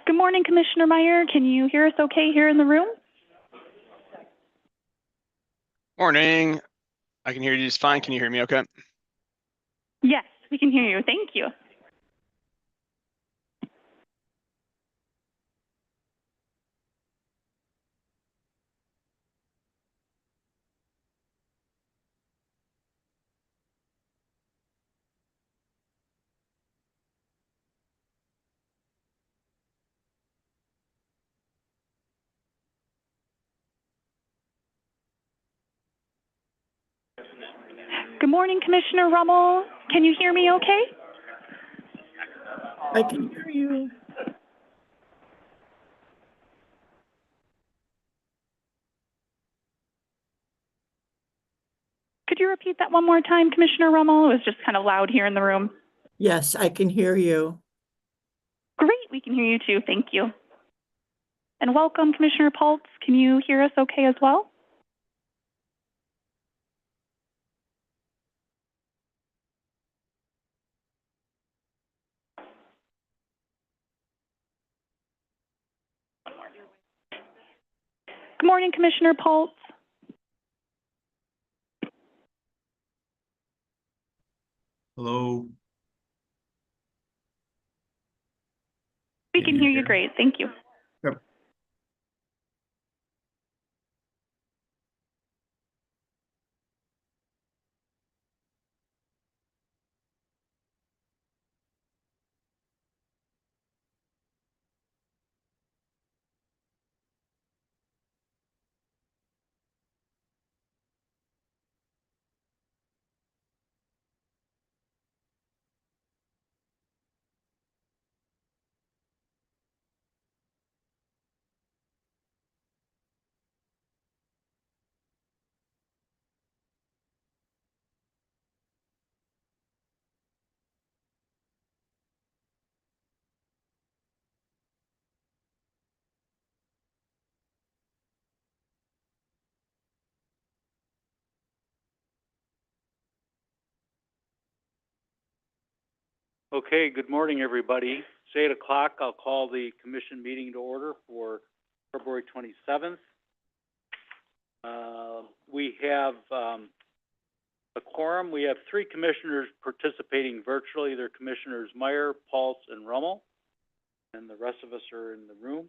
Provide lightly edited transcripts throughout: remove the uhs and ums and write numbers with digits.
Good morning, Commissioner Meyer. Can you hear us okay here in the room? Morning. I can hear you just fine. Can you hear me okay? Yes, we can hear you. Thank you. Good morning, Commissioner Rummel. Can you hear me okay? I can hear you. Could you repeat that one more time, Commissioner Rummel? It was just kind of loud here in the room. Yes, I can hear you. Great, we can hear you too. Thank you. And welcome, Commissioner Pultz. Can you hear us okay as well? Good morning, Commissioner Pultz. Hello. We can hear you great. Thank you. Yep. Okay, good morning, everybody. It's 8 o'clock. I'll call the commission meeting to order for February 27th. We have a quorum. We have 3 commissioners participating virtually. They're Commissioners Meyer, Pultz, and Rummel, and the rest of us are in the room.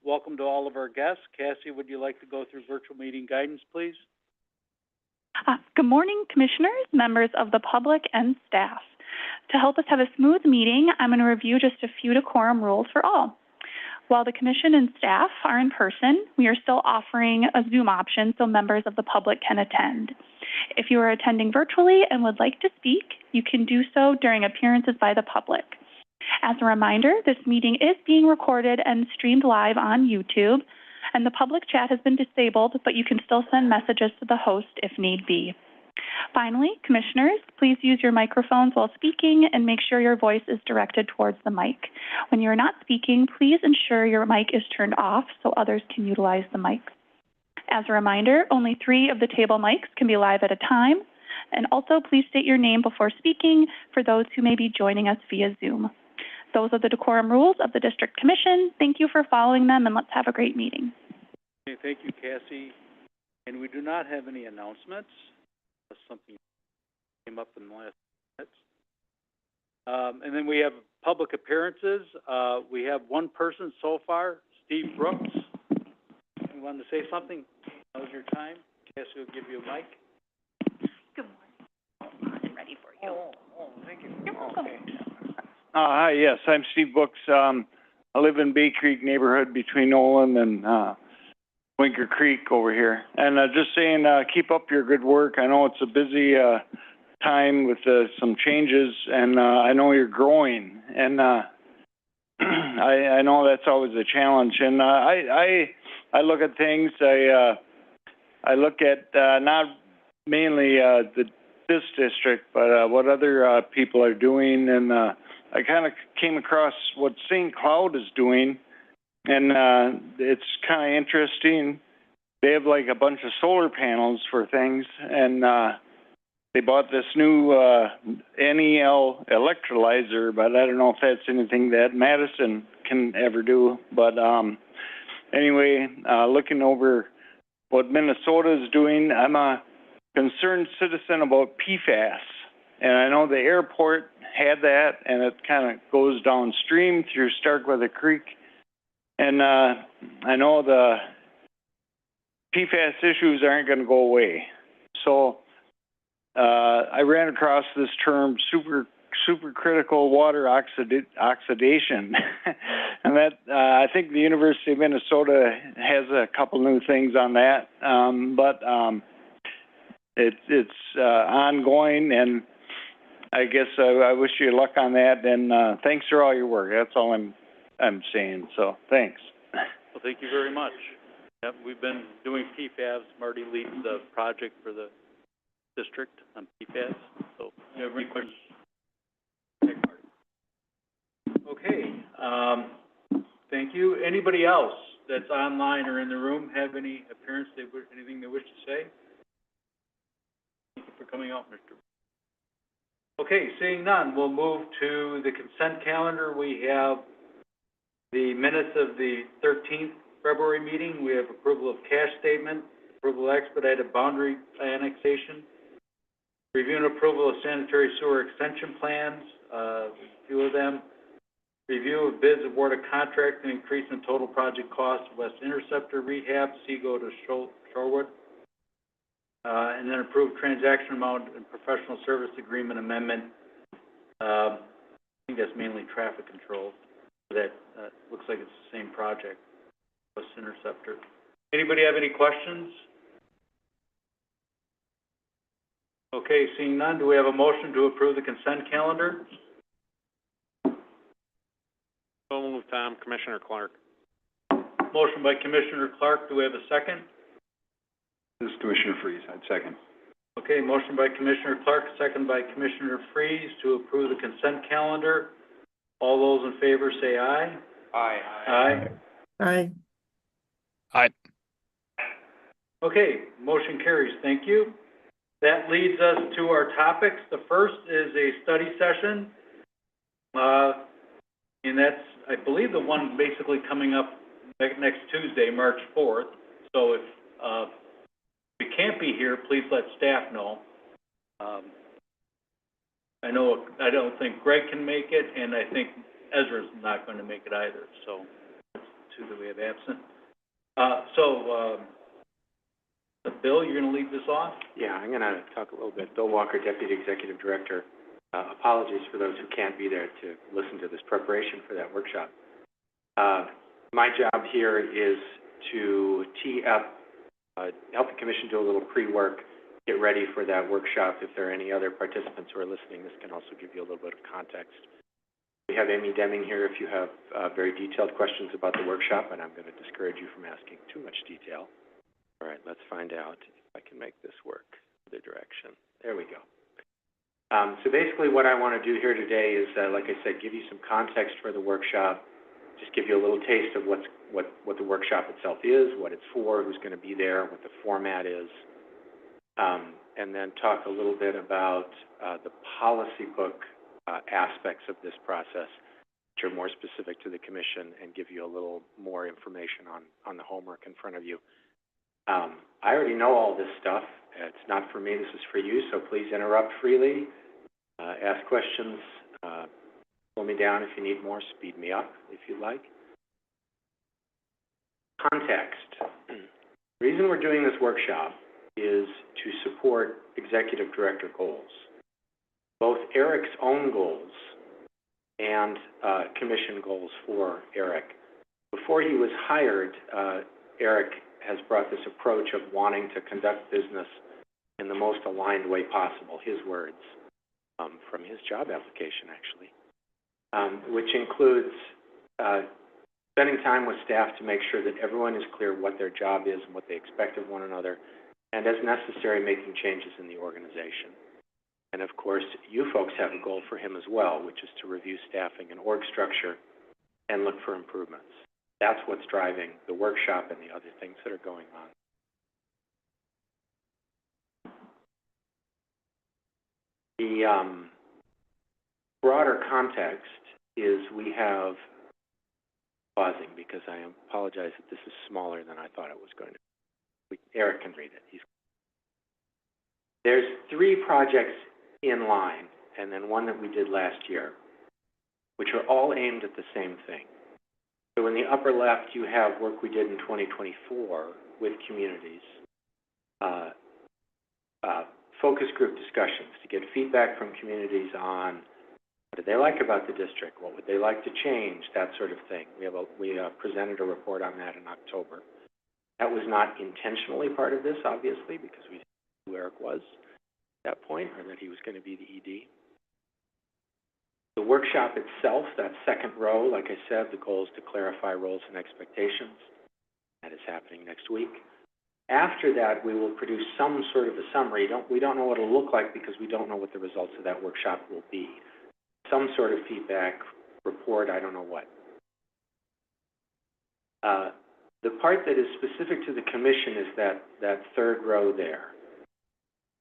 Welcome to all of our guests. Cassie, would you like to go through virtual meeting guidance, please? Good morning, Commissioners, members of the public, and staff. To help us have a smooth meeting, I'm going to review just a few decorum rules for all. While the Commission and staff are in person, we are still offering a Zoom option so members of the public can attend. If you are attending virtually and would like to speak, you can do so during appearances by the public. As a reminder, this meeting is being recorded and streamed live on YouTube, and the public chat has been disabled, but you can still send messages to the host if need be. Finally, Commissioners, please use your microphones while speaking and make sure your voice is directed towards the mic. When you are not speaking, please ensure your mic is turned off so others can utilize the mic. As a reminder, only 3 of the table mics can be live at a time. And also, please state your name before speaking for those who may be joining us via Zoom. Those are the decorum rules of the District Commission. Thank you for following them, and let's have a great meeting. Okay, thank you, Cassie. And we do not have any announcements. Something came up in the last minutes. And then we have public appearances. We have one person so far, Steve Brooks. You wanted to say something? Now's your time. Cassie will give you a mic. Good morning. I'm ready for you. Oh, thank you. You're welcome. Okay. Hi, yes, I'm Steve Brooks. I live in Bay Creek neighborhood between Nolan and Winker Creek over here. And just saying, keep up your good work. I know it's a busy time with some changes, and I know you're growing. And I know that's always a challenge. And I look at things. I look at not mainly this district, but what other people are doing. And I kind of came across what St. Cloud is doing. And it's kind of interesting. They have like a bunch of solar panels for things, and they bought this new, NEL electrolyzer, but I don't know if that's anything that Madison can ever do. But, anyway, looking over what Minnesota is doing, I'm a concerned citizen about PFAS. And I know the airport had that, and it kind of goes downstream through Starkweather Creek. And, I know the PFAS issues aren't going to go away. So, I ran across this term supercritical water oxidation. And that, I think the University of Minnesota has a couple new things on that. But it's ongoing, and I guess I wish you luck on that, and thanks for all your work. That's all I'm saying, so thanks. Well, thank you very much. Yep, we've been doing PFAS. Marty leads the project for the district on PFAS, so you have any questions? Okay, thank you. Anybody else that's online or in the room have any appearance, anything they wish to say? Thank you for coming out, Mr. Okay, seeing none, we'll move to the consent calendar. We have the minutes of the 13th February meeting. We have approval of cash statement, approval of expedited boundary annexation, review and approval of sanitary sewer extension plans, a few of them, review of bids, award a contract, and increase in total project cost, West Interceptor Rehab, Seago to Shorewood, and then approve transaction amount and professional service agreement amendment. I think that's mainly traffic control. That looks like it's the same project, West Interceptor. Anybody have any questions? Okay, seeing none, do we have a motion to approve the consent calendar? So moved, Tom. Commissioner Clark. Motion by Commissioner Clark. Do we have a second? This is Commissioner Freeze. I'd second. Okay, motion by Commissioner Clark, second by Commissioner Freeze to approve the consent calendar. All those in favor say aye. Aye. Aye. Aye. Aye. Okay, motion carries. Thank you. That leads us to our topics. The first is a study session. And that's, I believe, the one basically coming up next Tuesday, March 4th. So if we can't be here, please let staff know. I don't think Greg can make it, and I think Ezra's not going to make it either. So that's two that we have absent. Bill, you're going to lead this off? Yeah, I'm going to talk a little bit. Bill Walker, Deputy Executive Director. Apologies for those who can't be there to listen to this preparation for that workshop. My job here is to tee up, help the Commission do a little pre-work, get ready for that workshop. If there are any other participants who are listening, this can also give you a little bit of context. We have Amy Deming here if you have very detailed questions about the workshop, and I'm going to discourage you from asking too much detail. All right, let's find out if I can make this work the direction. There we go. So basically what I want to do here today is, like I said, give you some context for the workshop, just give you a little taste of what the workshop itself is, what it's for, who's going to be there, what the format is, and then talk a little bit about the policy book aspects of this process, which are more specific to the Commission, and give you a little more information on the homework in front of you. I already know all this stuff. It's not for me, this is for you, so please interrupt freely, ask questions, slow me down if you need more, speed me up if you'd like. Context. The reason we're doing this workshop is to support Executive Director goals. Both Eric's own goals and Commission goals for Eric. Before he was hired, Eric has brought this approach of wanting to conduct business in the most aligned way possible, his words, from his job application, actually, which includes spending time with staff to make sure that everyone is clear what their job is and what they expect of one another, and as necessary, making changes in the organization. And of course, you folks have a goal for him as well, which is to review staffing and org structure and look for improvements. That's what's driving the workshop and the other things that are going on. The broader context is we have, pausing because I apologize that this is smaller than I thought it was going to be. Eric can read it. There's 3 projects in line, and then one that we did last year, which are all aimed at the same thing. So in the upper left, you have work we did in 2024 with communities, focus group discussions to get feedback from communities on what did they like about the district, what would they like to change, that sort of thing. We presented a report on that in October. That was not intentionally part of this, obviously, because we didn't know who Eric was at that point, or that he was going to be the ED. The workshop itself, that second row, like I said, the goal is to clarify roles and expectations. That is happening next week. After that, we will produce some sort of a summary. We don't know what it'll look like because we don't know what the results of that workshop will be. Some sort of feedback report, I don't know what. The part that is specific to the commission is that third row there.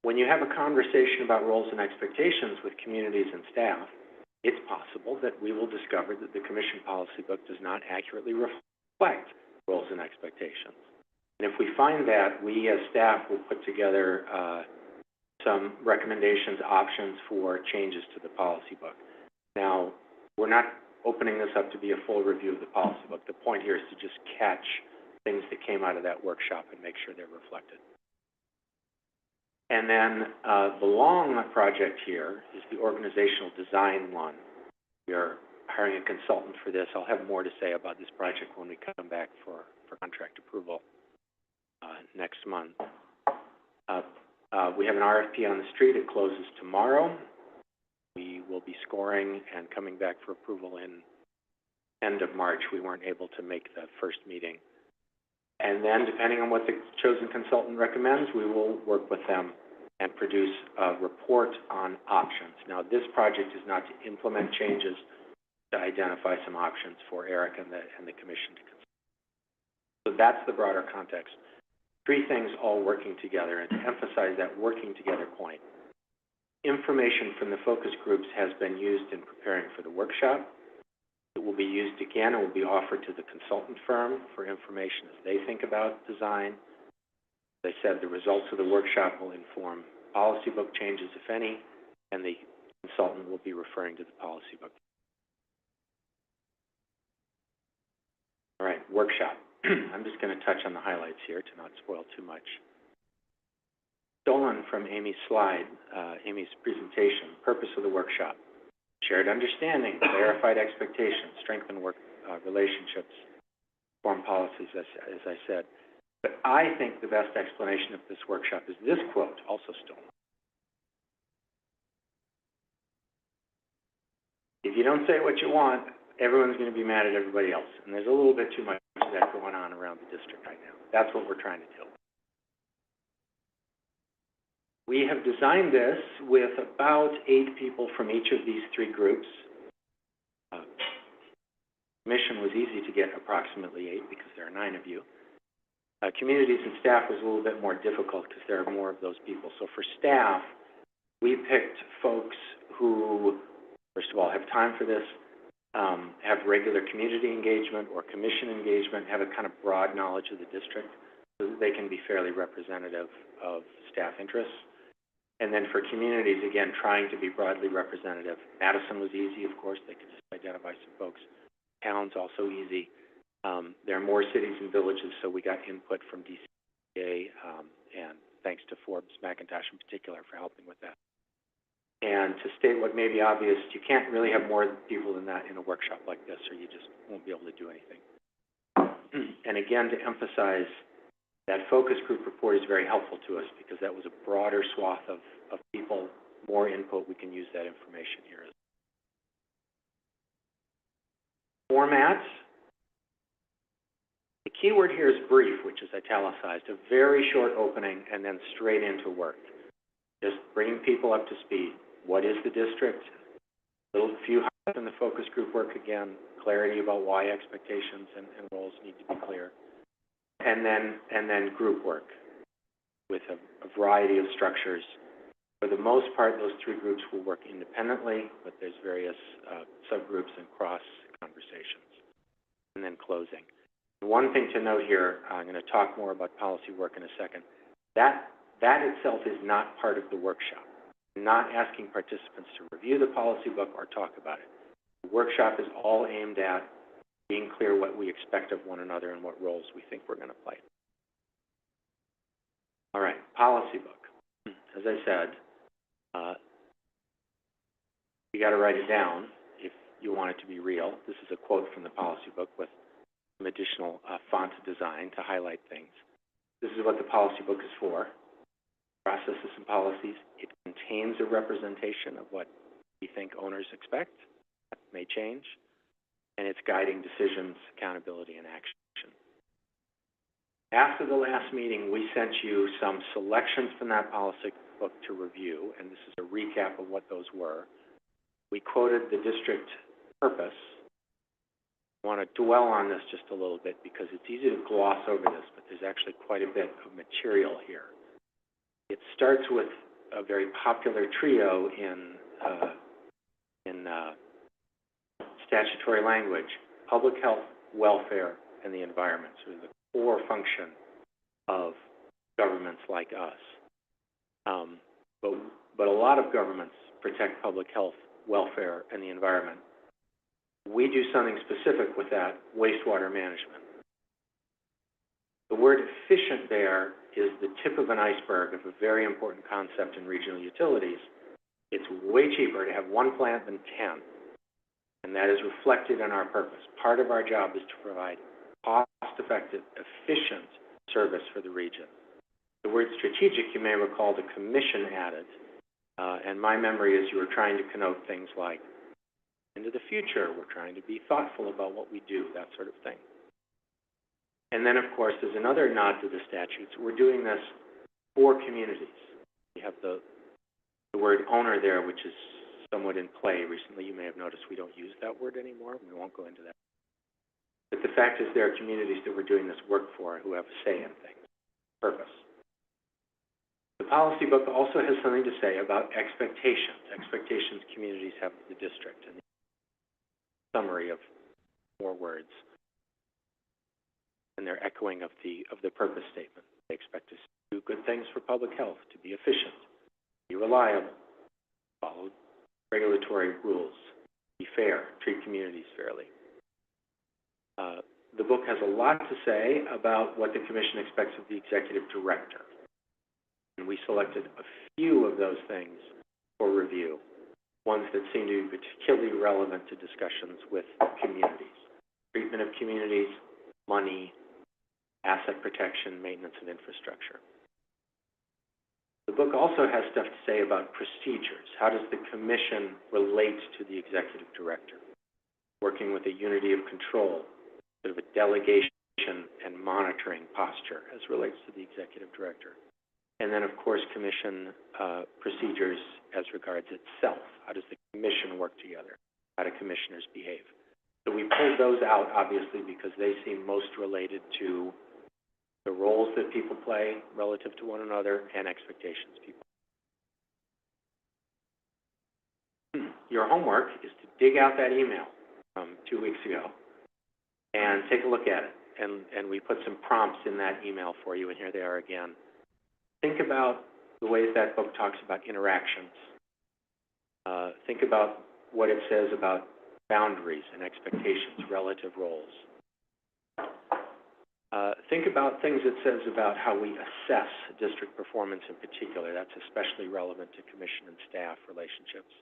When you have a conversation about roles and expectations with communities and staff, it's possible that we will discover that the commission policy book does not accurately reflect roles and expectations. And if we find that, we as staff will put together some recommendations, options for changes to the policy book. Now, we're not opening this up to be a full review of the policy book. The point here is to just catch things that came out of that workshop and make sure they're reflected. And then the long project here is the organizational design one. We are hiring a consultant for this. I'll have more to say about this project when we come back for contract approval next month. We have an RFP on the street. It closes tomorrow. We will be scoring and coming back for approval in end of March. We weren't able to make the first meeting. And then, depending on what the chosen consultant recommends, we will work with them and produce a report on options. Now, this project is not to implement changes, to identify some options for Eric and the commission to consider. So that's the broader context. 3 things all working together, and to emphasize that working together point. Information from the focus groups has been used in preparing for the workshop. It will be used again. It will be offered to the consultant firm for information as they think about design. As I said, the results of the workshop will inform policy book changes, if any, and the consultant will be referring to the policy book. All right, workshop. I'm just going to touch on the highlights here to not spoil too much. Stolen from Amy's slide, Amy's presentation, purpose of the workshop. Shared understanding, clarified expectations, strengthen work relationships, form policies, as I said. But I think the best explanation of this workshop is this quote, also stolen. If you don't say what you want, everyone's going to be mad at everybody else. And there's a little bit too much of that going on around the district right now. That's what we're trying to deal with. We have designed this with about 8 people from each of these 3 groups. Mission was easy to get approximately 8 because there are 9 of you. Communities and staff was a little bit more difficult because there are more of those people. So for staff, we picked folks who, first of all, have time for this, have regular community engagement or commission engagement, have a kind of broad knowledge of the district so that they can be fairly representative of staff interests. And then for communities, again, trying to be broadly representative. Madison was easy, of course. They could just identify some folks. Towns also easy. There are more cities and villages, so we got input from DCA, and thanks to Forbes McIntosh in particular for helping with that. And to state what may be obvious, you can't really have more people than that in a workshop like this, or you just won't be able to do anything. And again, to emphasize, that focus group report is very helpful to us because that was a broader swath of people, more input. We can use that information here. Formats. The key word here is brief, which is italicized, a very short opening and then straight into work. Just bringing people up to speed. What is the district? Few highlights in the focus group work again, clarity about why expectations and roles need to be clear. And then group work with a variety of structures For the most part, those three groups will work independently, but there's various subgroups and cross conversations. And then closing. One thing to note here, I'm going to talk more about policy work in a second. That itself is not part of the workshop. I'm not asking participants to review the policy book or talk about it. The workshop is all aimed at being clear what we expect of one another and what roles we think we're going to play. All right, policy book. As I said, you got to write it down if you want it to be real. This is a quote from the policy book with some additional font design to highlight things. This is what the policy book is for. Processes and policies. It contains a representation of what we think owners expect. That may change. And it's guiding decisions, accountability, and action. After the last meeting, we sent you some selections from that policy book to review, and this is a recap of what those were. We quoted the district purpose. I want to dwell on this just a little bit because it's easy to gloss over this, but there's actually quite a bit of material here. It starts with a very popular trio in statutory language: public health, welfare, and the environment. So the core function of governments like us. But a lot of governments protect public health, welfare, and the environment. We do something specific with that: wastewater management. The word efficient there is the tip of an iceberg of a very important concept in regional utilities. It's way cheaper to have one plant than 10, and that is reflected in our purpose. Part of our job is to provide cost-effective, efficient service for the region. The word strategic, you may recall, the commission added, and my memory is you were trying to connote things like into the future, we're trying to be thoughtful about what we do, that sort of thing. And then, of course, there's another nod to the statutes. We're doing this for communities. We have the word owner there, which is somewhat in play recently. You may have noticed we don't use that word anymore. We won't go into that. But the fact is there are communities that we're doing this work for who have a say in things. Purpose. The policy book also has something to say about expectations. Expectations communities have of the district, and the summary of more words. And their echoing of the purpose statement. They expect us to do good things for public health, to be efficient, be reliable, follow regulatory rules, be fair, treat communities fairly. The book has a lot to say about what the Commission expects of the Executive Director. And we selected a few of those things for review, ones that seem to be particularly relevant to discussions with communities. Treatment of communities, money, asset protection, maintenance of infrastructure. The book also has stuff to say about procedures. How does the Commission relate to the Executive Director? Working with a unity of control, sort of a delegation and monitoring posture as relates to the Executive Director. And then, of course, Commission procedures as regards itself. How does the Commission work together? How do commissioners behave? So we pulled those out, obviously, because they seem most related to the roles that people play relative to one another and expectations people. Your homework is to dig out that email from 2 weeks ago and take a look at it. And we put some prompts in that email for you, and here they are again. Think about the ways that book talks about interactions. Think about what it says about boundaries and expectations, relative roles. Think about things it says about how we assess district performance in particular. That's especially relevant to commission and staff relationships.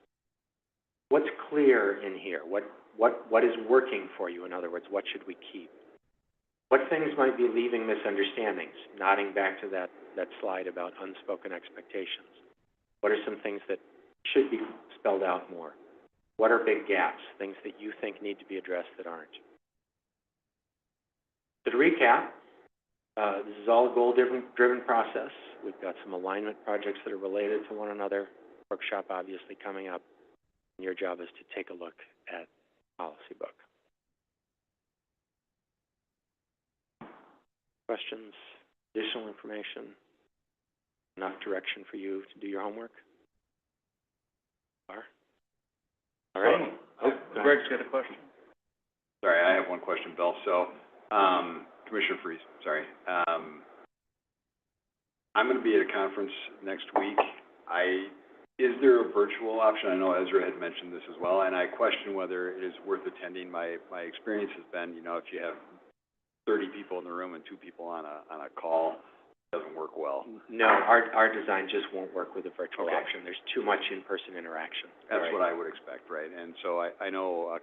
What's clear in here? What is working for you? In other words, what should we keep? What things might be leaving misunderstandings? Nodding back to that slide about unspoken expectations. What are some things that should be spelled out more? What are big gaps, things that you think need to be addressed that aren't? So to recap, this is all a goal-driven process. We've got some alignment projects that are related to one another. Workshop obviously coming up. And your job is to take a look at the policy book. Questions, additional information, enough direction for you to do your homework? Greg's got a question. Sorry, I have one question, Bill. So, Commissioner Freeze, sorry. I'm gonna be at a conference next week. Is there a virtual option? I know Ezra had mentioned this as well, and I question whether it is worth attending. My experience has been, you know, if you have 30 people in the room and 2 people on a call, it doesn't work well. No, our design just won't work with a virtual Okay. option. There's too much in-person interaction. That's Right. what I would expect, right? And so I know, is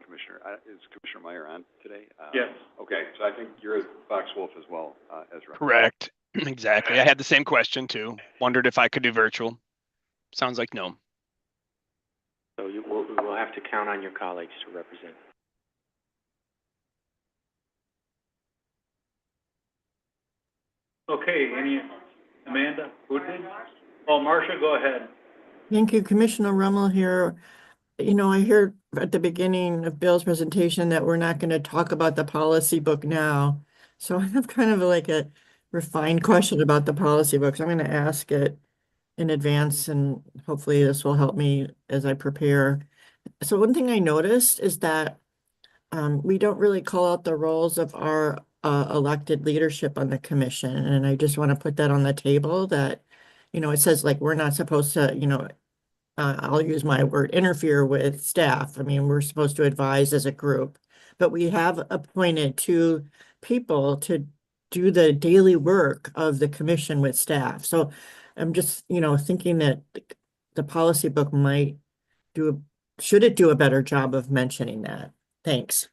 Commissioner Meyer on today? Yes. Okay, so I think you're a Fox Wolf as well, Ezra. Correct. Exactly. I had the same question too. Wondered if I could do virtual. Sounds like no. So we'll have to count on your colleagues to represent. Okay, Amanda, who did? Oh, Marcia, go ahead. Thank you, Commissioner Rummel here. You know, I heard at the beginning of Bill's presentation that we're not going to talk about the policy book now. So I have kind of like a refined question about the policy book. So I'm going to ask it in advance, and hopefully this will help me as I prepare. So one thing I noticed is that we don't really call out the roles of our elected leadership on the commission. And I just want to put that on the table that, you know, it says like we're not supposed to, you know, I'll use my word, interfere with staff. I mean, we're supposed to advise as a group, but we have appointed 2 people to do the daily work of the commission with staff. So I'm just, you know, thinking that the policy book might should it do a better job of mentioning that? Thanks.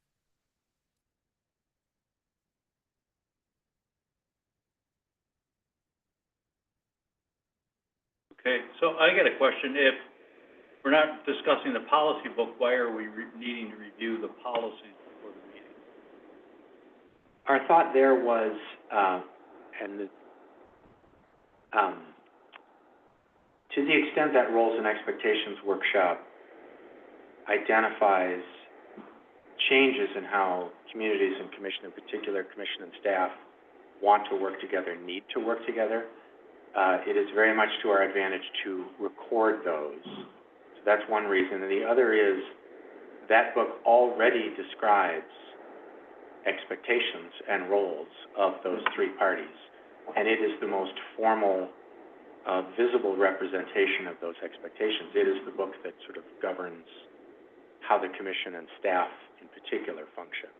Okay, so I got a question. If we're not discussing the policy book, why are we needing to review the policies before the meeting? Our thought there was, to the extent that roles and expectations workshop identifies changes in how communities and commission, in particular commission and staff, want to work together, need to work together, it is very much to our advantage to record those. So that's one reason. And the other is that book already describes expectations and roles of those 3 parties. And it is the most formal, visible representation of those expectations. It is the book that sort of governs how the commission and staff in particular function.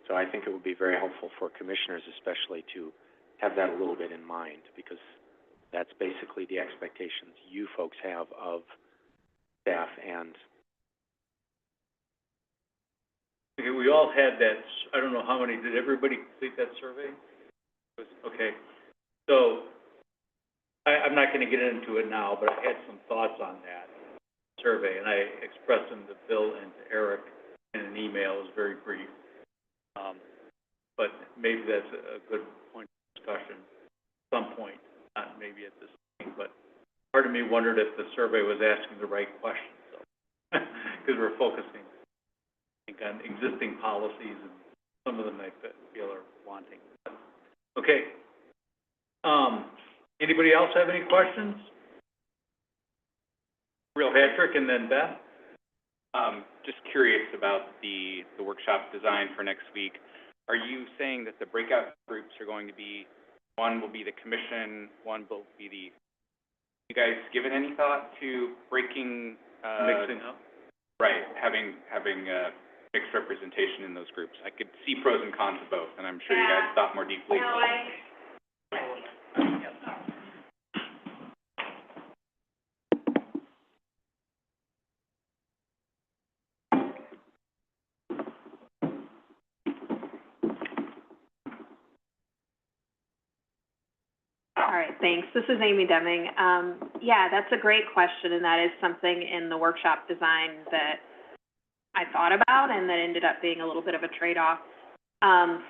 So I think it would be very helpful for commissioners especially to have that a little bit in mind, because that's basically the expectations you folks have of staff and. Okay, we all had that, I don't know how many, did everybody complete that survey? Okay, so I'm not going to get into it now, but I had some thoughts on that survey, and I expressed them to Bill and to Eric in an email. It was very brief. But maybe that's a good point of discussion at some point, not maybe at this meeting, but part of me wondered if the survey was asking the right questions, so, because we're focusing, I think, on existing policies, and some of them I feel are wanting. Okay. Anybody else have any questions? Real Patrick and then Beth. Just curious about the workshop design for next week. Are you saying that the breakout groups are going to be, one will be the commission, one will be the, you guys given any thought to breaking, Mixing up? right, having mixed representation in those groups? I could see pros and cons of both, and I'm sure you guys thought more deeply. All right, thanks. This is Amy Deming. Yeah, that's a great question, and that is something in the workshop design that I thought about and that ended up being a little bit of a trade-off.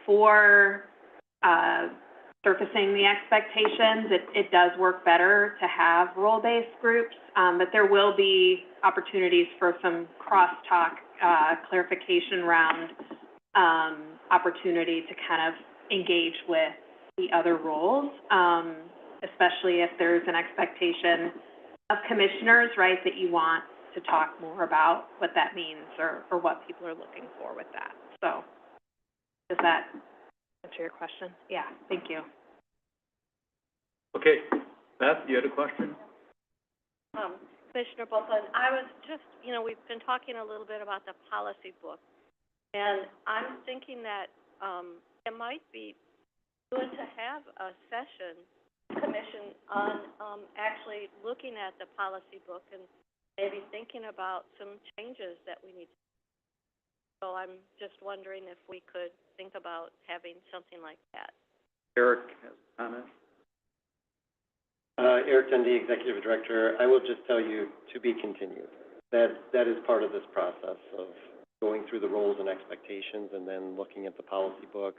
For surfacing the expectations, it does work better to have role-based groups, but there will be opportunities for some crosstalk, clarification round, opportunity to kind of engage with the other roles, especially if there's an expectation of commissioners, right, that you want to talk more about what that means or what people are looking for with that. So, does that answer your question? Yeah, thank you. Okay, Beth, you had a question? Commissioner Buckland, I was just, we've been talking a little bit about the policy book, and I'm thinking that it might be good to have a commission on actually looking at the policy book and maybe thinking about some changes that we need to. So I'm just wondering if we could think about having something like that. Eric has a comment. Eric Dundee, Executive Director. I will just tell you, to be continued. That is part of this process of going through the roles and expectations and then looking at the policy book,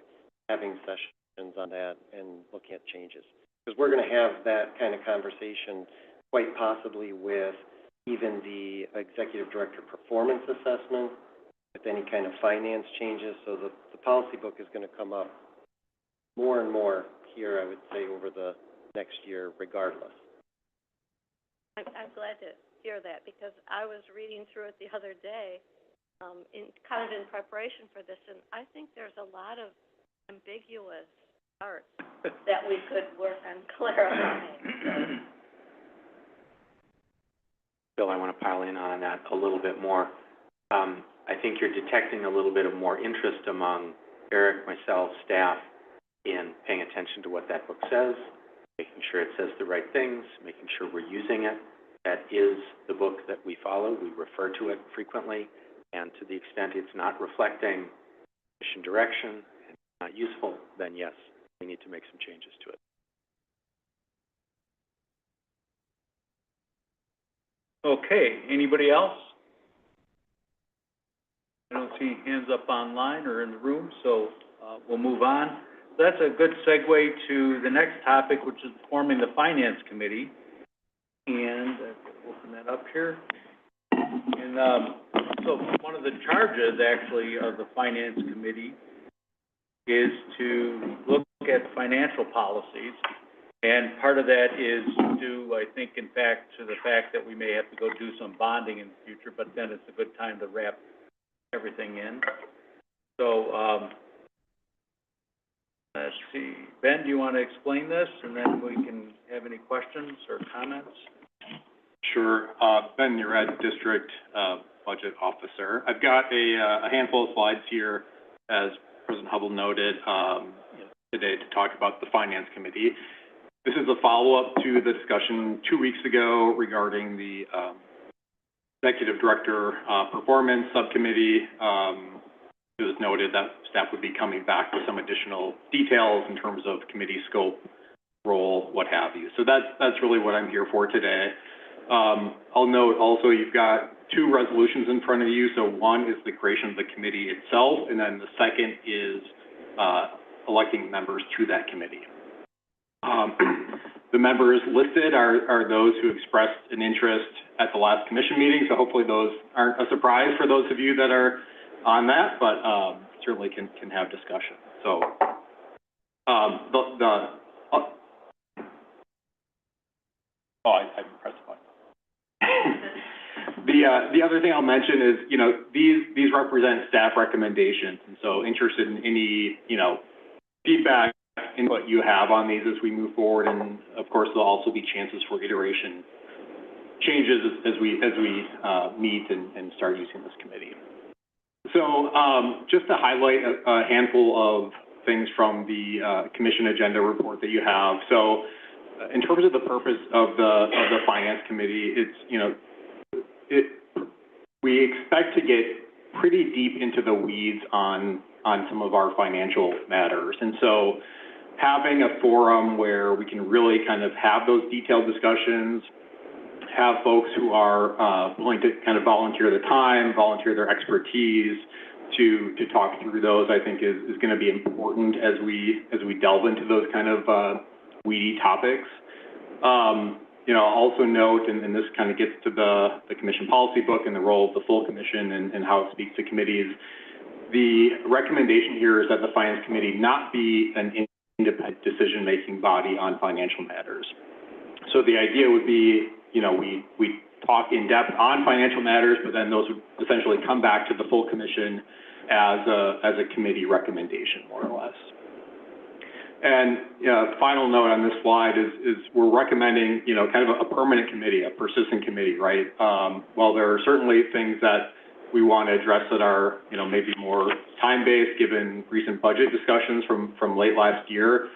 having sessions on that, and looking at changes. Because we're going to have that kind of conversation quite possibly with even the Executive Director performance assessment, with any kind of finance changes. So the policy book is going to come up more and more here, I would say, over the next year, regardless. I'm glad to hear that, because I was reading through it the other day, in preparation for this, and I think there's a lot of ambiguous parts that we could work on clarifying. Bill, I want to pile in on that a little bit more. I think you're detecting a little bit of more interest among Eric, myself, staff, in paying attention to what that book says, making sure it says the right things, making sure we're using it. That is the book that we follow. We refer to it frequently, and to the extent it's not reflecting mission direction and not useful, then yes, we need to make some changes to it. Okay, anybody else? I don't see hands up online or in the room, so we'll move on. That's a good segue to the next topic, which is forming the Finance Committee. And open that up here. And so one of the charges, actually, of the Finance Committee is to look at financial policies. And part of that is due, I think, in fact, to the fact that we may have to go do some bonding in the future, but then it's a good time to wrap everything in. So, let's see. Ben, do you want to explain this, and then we can have any questions or comments? Sure. Ben Nuret, District Budget Officer. I've got a handful of slides here, as President Hubble noted, today to talk about the Finance Committee. This is a follow-up to the discussion 2 weeks ago regarding the Executive Director Performance Subcommittee. It was noted that staff would be coming back with some additional details in terms of committee scope, role, what have you. So that's really what I'm here for today. I'll note also you've got 2 resolutions in front of you. So one is the creation of the committee itself, and then the second is electing members to that committee. The members listed are those who expressed an interest at the last commission meeting, so hopefully those aren't a surprise for those of you that are on that, but certainly can have discussion. So I didn't press the button. The other thing I'll mention is, these represent staff recommendations, and so interested in any, feedback, input you have on these as we move forward, and of course there'll also be chances for iteration changes as we meet and start using this committee. So just to highlight a handful of things from the commission agenda report that you have. So in terms of the purpose of the Finance Committee, we expect to get pretty deep into the weeds on some of our financial matters. And so having a forum where we can really kind of have those detailed discussions, have folks who are willing to kind of volunteer the time, volunteer their expertise to talk through those, I think is going to be important as we delve into those kind of weedy topics. Also note, and this kind of gets to the commission policy book and the role of the full commission and how it speaks to committees. The recommendation here is that the Finance Committee not be an independent decision-making body on financial matters. So the idea would be, we talk in depth on financial matters, but then those would essentially come back to the full commission as a committee recommendation, more or less. And final note on this slide is we're recommending, kind of a permanent committee, a persistent committee, right? While there are certainly things that we want to address that are, maybe more time-based given recent budget discussions from late last year,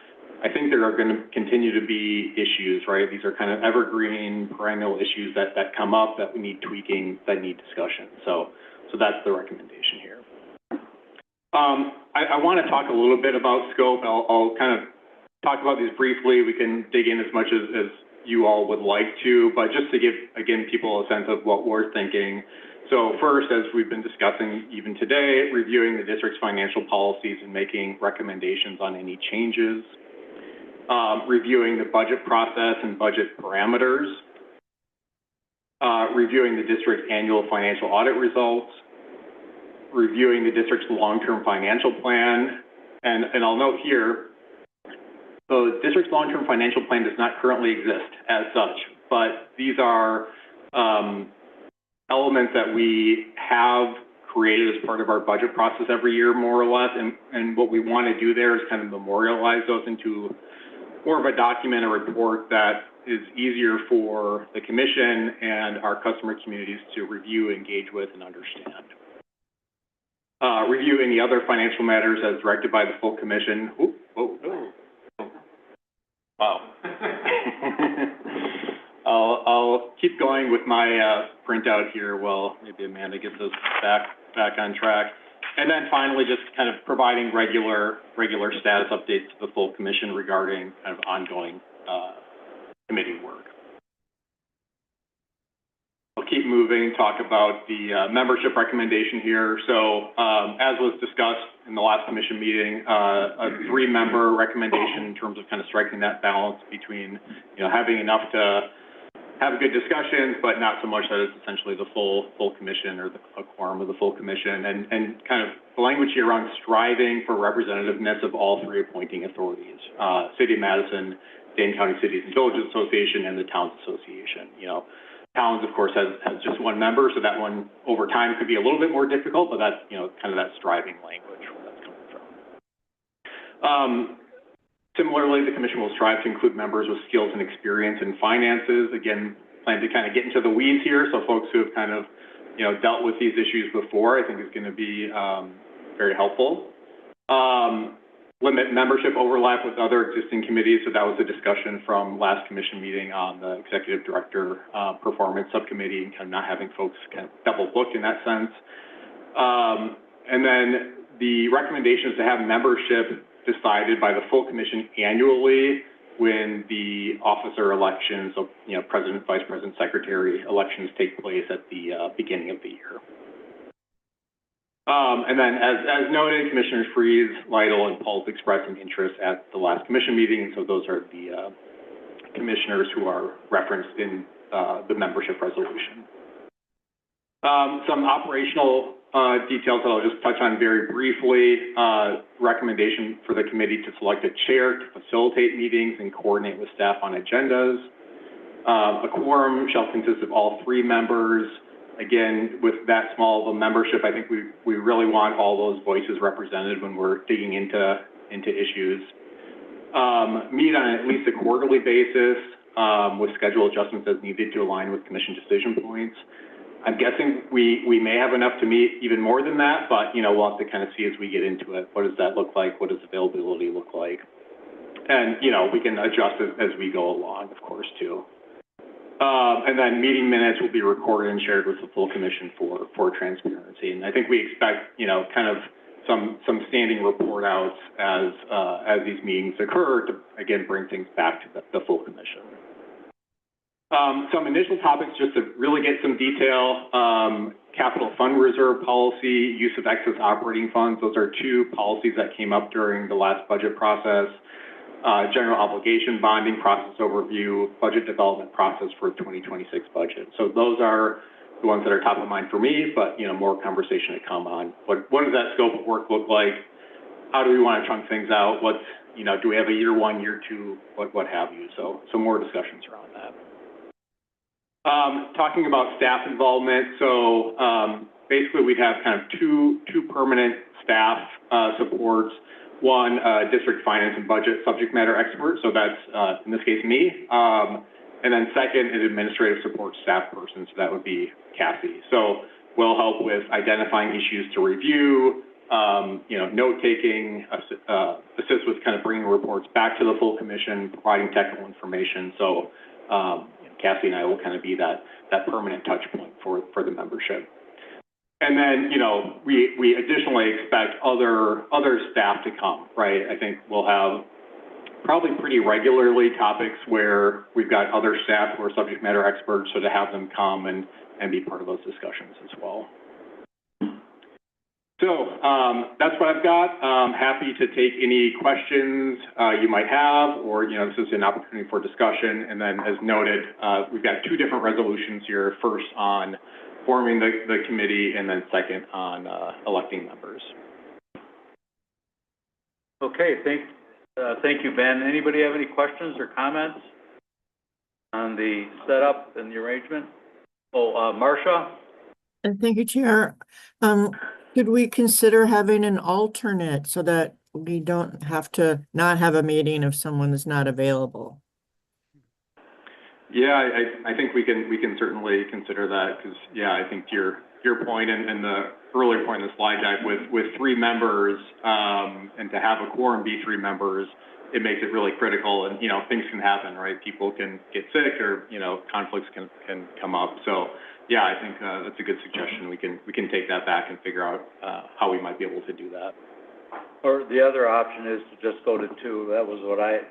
I think there are going to continue to be issues, right? These are kind of evergreen, perennial issues that come up that we need tweaking, that need discussion. So that's the recommendation here. I want to talk a little bit about scope. I'll kind of talk about these briefly. We can dig in as much as you all would like to, but just to give, again, people a sense of what we're thinking. So first, as we've been discussing even today, reviewing the district's financial policies and making recommendations on any changes, reviewing the budget process and budget parameters, reviewing the district's annual financial audit results, reviewing the district's long-term financial plan, and I'll note here, the district's long-term financial plan does not currently exist as such, but these are elements that we have created as part of our budget process every year, more or less, and what we want to do there is kind of memorialize those into more of a document, a report that is easier for the commission and our customer communities to review, engage with, and understand. Review any other financial matters as directed by the full commission. Wow. I'll keep going with my printout here while maybe Amanda gets us back on track. And then finally, just kind of providing regular status updates to the full commission regarding kind of ongoing committee work. I'll keep moving, talk about the membership recommendation here. So as was discussed in the last commission meeting, a 3-member recommendation in terms of kind of striking that balance between, having enough to have good discussions, but not so much that it's essentially the full commission or a quorum of the full commission, and kind of the language here around striving for representativeness of all 3 appointing authorities, City of Madison, Dane County Cities and Villages Association, and the Towns Association. Towns, of course, has just 1 member, so that one over time could be a little bit more difficult, but that's, kind of that striving language where that's coming from. Similarly, the commission will strive to include members with skills and experience in finances. Again, plan to kind of get into the weeds here, so folks who have kind of, dealt with these issues before, I think is going to be very helpful. Limit membership overlap with other existing committees, so that was a discussion from last commission meeting on the executive director performance subcommittee, and kind of not having folks kind of double booked in that sense. And then the recommendation is to have membership decided by the full commission annually when the officer elections, so, president, vice president, secretary elections take place at the beginning of the year. And then as noted, Commissioners Freeze, Lytle, and Pauls expressed an interest at the last commission meeting, and so those are the commissioners who are referenced in the membership resolution. Some operational details that I'll just touch on very briefly. Recommendation for the committee to select a chair to facilitate meetings and coordinate with staff on agendas. A quorum shall consist of all 3 members. Again, with that small of a membership, I think we really want all those voices represented when we're digging into issues. Meet on at least a quarterly basis with schedule adjustments as needed to align with commission decision points. I'm guessing we may have enough to meet even more than that, but we'll have to kind of see as we get into it. What does that look like? What does availability look like? And we can adjust as we go along, of course, too. And then meeting minutes will be recorded and shared with the full commission for transparency. And I think we expect, kind of some standing report outs as these meetings occur to, again, bring things back to the full commission. Some initial topics just to really get some detail. Capital fund reserve policy, use of excess operating funds. Those are 2 policies that came up during the last budget process. General obligation bonding process overview, budget development process for 2026 budget. So those are the ones that are top of mind for me, but more conversation to come on. What does that scope of work look like? How do we want to chunk things out? Do we have a year 1, year 2, what have you? So more discussions around that. Talking about staff involvement, so basically we have kind of two permanent staff supports. One, district finance and budget subject matter expert, so that's in this case me. And then second, an administrative support staff person, so that would be Cassie. So we'll help with identifying issues to review, note taking, assist with kind of bringing reports back to the full commission, providing technical information. So Cassie and I will kind of be that permanent touch point for the membership. And then, we additionally expect other staff to come, right? I think we'll have probably pretty regularly topics where we've got other staff who are subject matter experts, so to have them come and be part of those discussions as well. So that's what I've got. Happy to take any questions you might have, or this is an opportunity for discussion. And then, as noted, we've got two different resolutions here. First on forming the committee, and then second on electing members. Okay, thank you, Ben. Anybody have any questions or comments on the setup and the arrangement? Marcia? Thank you, Chair. Could we consider having an alternate so that we don't have to not have a meeting if someone is not available? Yeah, I think we can certainly consider that, because I think to your point and the earlier point in the slide deck with 3 members and to have a quorum be 3 members, it makes it really critical, and things can happen, right? People can get sick, or conflicts can come up. So I think that's a good suggestion. We can take that back and figure out how we might be able to do that. Or the other option is to just go to 2. That was what I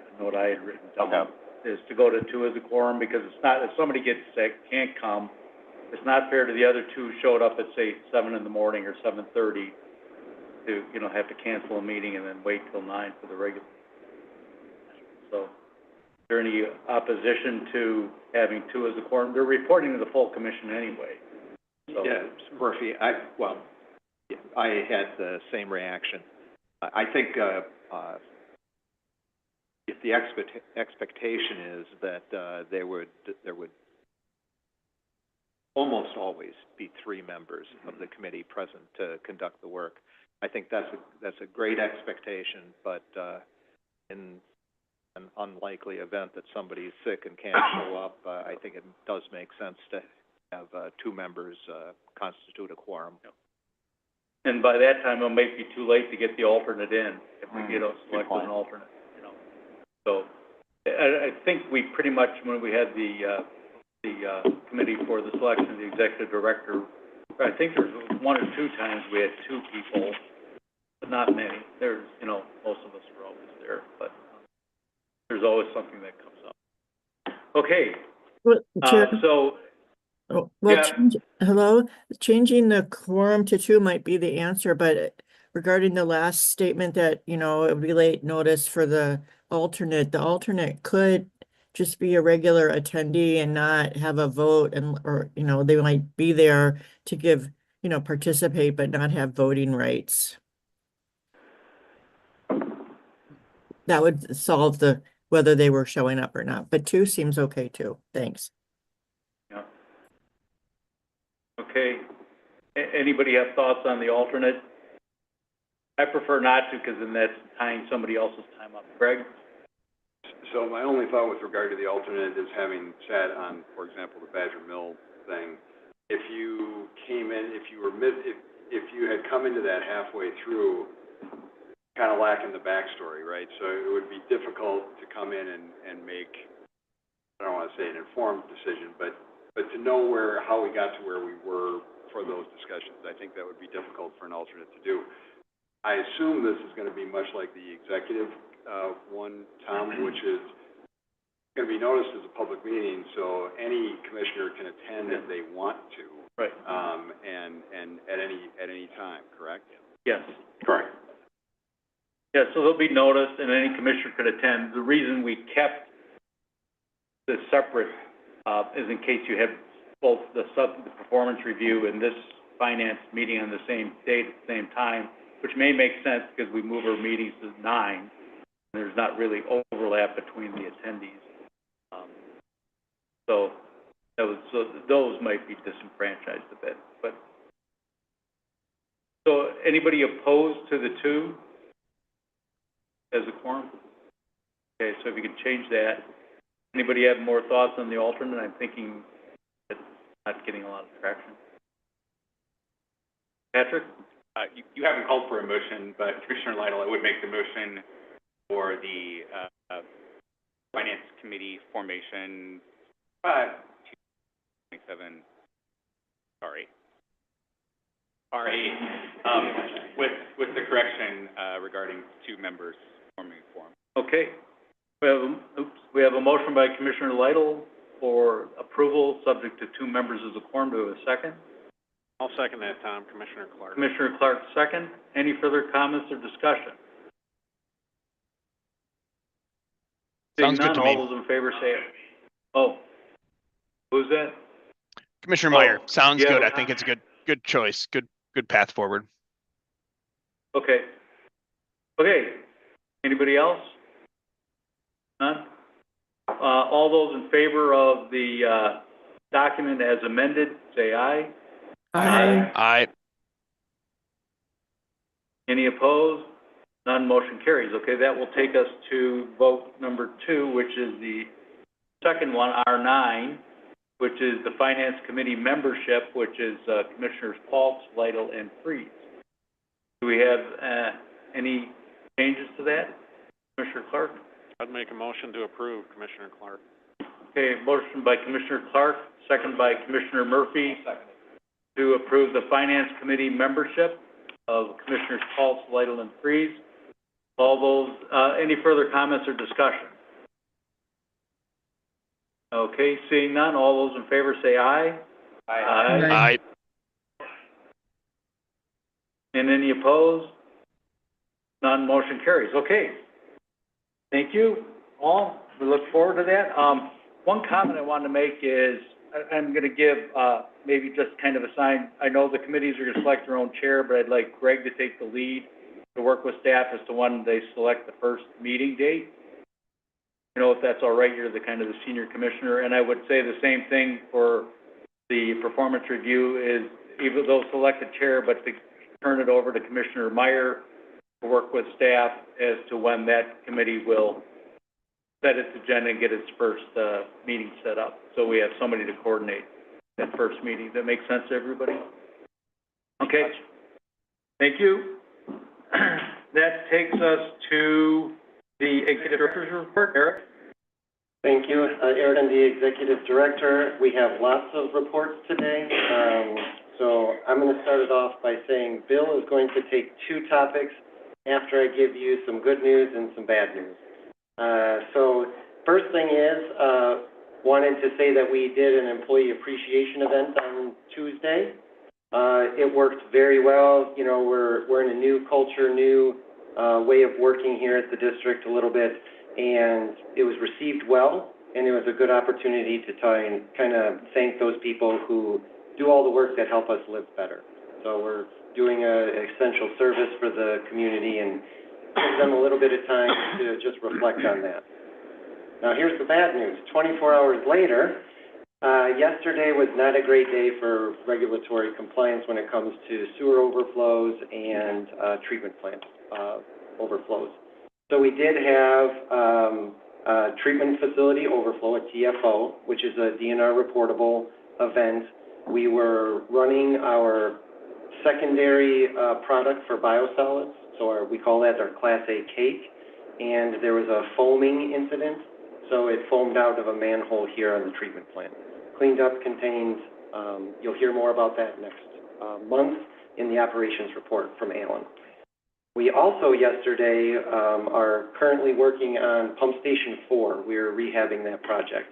had written down. Okay. Is to go to 2 as a quorum, because it's not, if somebody gets sick, can't come, it's not fair to the other 2 showed up at, say, 7 in the morning or 7:30 to, have to cancel a meeting and then wait till 9 for the regular. So, is there any opposition to having 2 as a quorum? They're reporting to the full commission anyway. So. Yeah, Murphy, I had the same reaction. I think if the expectation is that there would almost always be 3 members of the committee present to conduct the work, I think that's a great expectation. But in an unlikely event that somebody's sick and can't show up, I think it does make sense to have 2 members constitute a quorum. And by that time, it might be too late to get the alternate in if we get selected an alternate. So I think we pretty much, when we had the committee for the selection of the executive director, I think there was 1 or 2 times we had 2 people, but not many. There's, most of us are always there, but there's always something that comes up. Okay. Hello. Changing the quorum to 2 might be the answer, but regarding the last statement that, it would be late notice for the alternate could just be a regular attendee and not have a vote, or they might be there to give, participate, but not have voting rights. That would solve whether they were showing up or not, but 2 seems okay too. Thanks. Yeah. Okay. Anybody have thoughts on the alternate? I prefer not to, because then that's tying somebody else's time up. Greg? So my only thought with regard to the alternate is, having sat on, for example, the Badger Mill thing, if you came in, if you had come into that halfway through, kind of lacking the backstory, right? So it would be difficult to come in and make, I don't want to say an informed decision, but to know how we got to where we were for those discussions. I think that would be difficult for an alternate to do. I assume this is going to be much like the executive one, Tom, which is going to be noticed as a public meeting, so any commissioner can attend if they want to. Right. And at any time, correct? Yes. Correct. Yeah, so they'll be noticed, and any commissioner could attend. The reason we kept this separate is in case you have both the performance review and this finance meeting on the same date at the same time, which may make sense because we move our meetings to 9. There's not really overlap between the attendees. So those might be disenfranchised a bit, but. So anybody opposed to the two as a quorum? Okay, so if you could change that. Anybody have more thoughts on the alternate? I'm thinking it's not getting a lot of traction. Patrick? You haven't called for a motion, but Commissioner Lytle, I would make the motion for the Finance Committee formation, 27, sorry, with the correction regarding 2 members forming a quorum. Okay. We have a motion by Commissioner Lytle for approval, subject to 2 members as a quorum. Do we have a second? I'll second that, Tom. Commissioner Clark. Commissioner Clark, second. Any further comments or discussion? Sounds Seeing good to none, me. all those in favor say aye. Oh, who's that? Commissioner Meyer, Oh, sounds yeah. good. I think it's a good choice. Good path forward. Okay. Okay. Anybody else? None? All those in favor of the document as amended, say aye. Aye. Any opposed? None, motion carries. Okay, that will take us to vote number 2, which is the second one, R9, which is the Finance Committee membership, which is Commissioners Paltz, Lytle, and Freeze. Do we have any changes to that? Commissioner Clark? I'd make a motion to approve, Commissioner Clark. Okay, motion by Commissioner Clark, second by Commissioner Murphy to approve the Finance Committee membership of Commissioners Paltz, Lytle, and Freeze. All those, any further comments or discussion? Okay, seeing none, all those in favor say aye. Aye. And any opposed? None, motion carries. Okay. Thank you all. We look forward to that. One comment I wanted to make is I'm going to give maybe just kind of a sign. I know the committees are going to select their own chair, but I'd like Greg to take the lead to work with staff as to when they select the first meeting date. You know, if that's all right, you're the kind of the senior commissioner. And I would say the same thing for the performance review is even though select a chair, but to turn it over to Commissioner Meyer to work with staff as to when that committee will set its agenda and get its first meeting set up. So we have somebody to coordinate that first meeting. That makes sense to everybody? Okay. Thank you. That takes us to the Executive Director's report. Eric? Thank you. Eric, the Executive Director. We have lots of reports today. So I'm going to start it off by saying Bill is going to take 2 topics after I give you some good news and some bad news. So first thing is, wanted to say that we did an employee appreciation event on Tuesday. It worked very well. You know, we're in a new culture, new way of working here at the district a little bit, and it was received well, and it was a good opportunity to try and kind of thank those people who do all the work that help us live better. So we're doing an essential service for the community and give them a little bit of time to just reflect on that. Now here's the bad news. 24 hours later, yesterday was not a great day for regulatory compliance when it comes to sewer overflows and treatment plant overflows. So we did have a treatment facility overflow, a TFO, which is a DNR reportable event. We were running our secondary product for biosolids, so we call that our Class A cake, and there was a foaming incident, so it foamed out of a manhole here on the treatment plant. Cleaned up, contained, you'll hear more about that next month in the operations report from Alan. We also yesterday are currently working on Pump Station 4. We're rehabbing that project.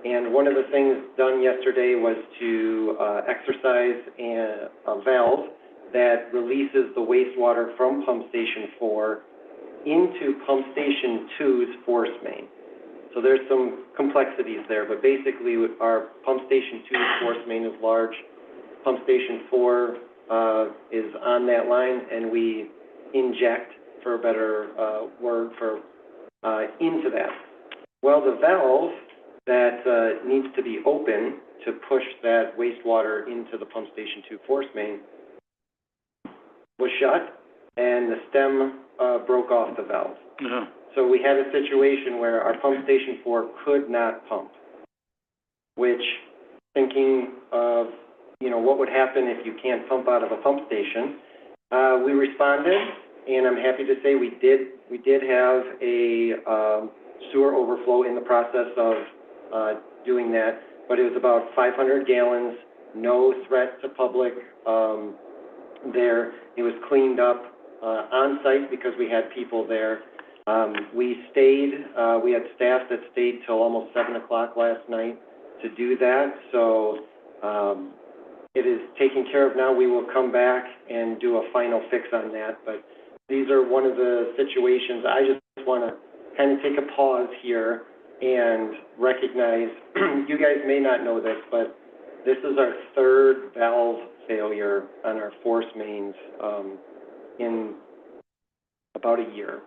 And one of the things done yesterday was to exercise a valve that releases the wastewater from Pump Station 4 into Pump Station 2's force main. So there's some complexities there, but basically our Pump Station 2's force main is large. Pump Station 4 is on that line, and we inject, for a better word, into that. Well, the valve that needs to be open to push that wastewater into the pump station 2 force main was shut, and the stem broke off the valve. So we had a situation where our pump station 4 could not pump, which, thinking of, you know, what would happen if you can't pump out of a pump station, we responded, and I'm happy to say we did have a sewer overflow in the process of doing that, but it was about 500 gallons, no threat to public there. It was cleaned up on site because we had people there. We had staff that stayed till almost 7 o'clock last night to do that, so it is taken care of now. We will come back and do a final fix on that, but these are one of the situations. I just want to kind of take a pause here and recognize, you guys may not know this, but this is our 3rd valve failure on our force mains in about a year.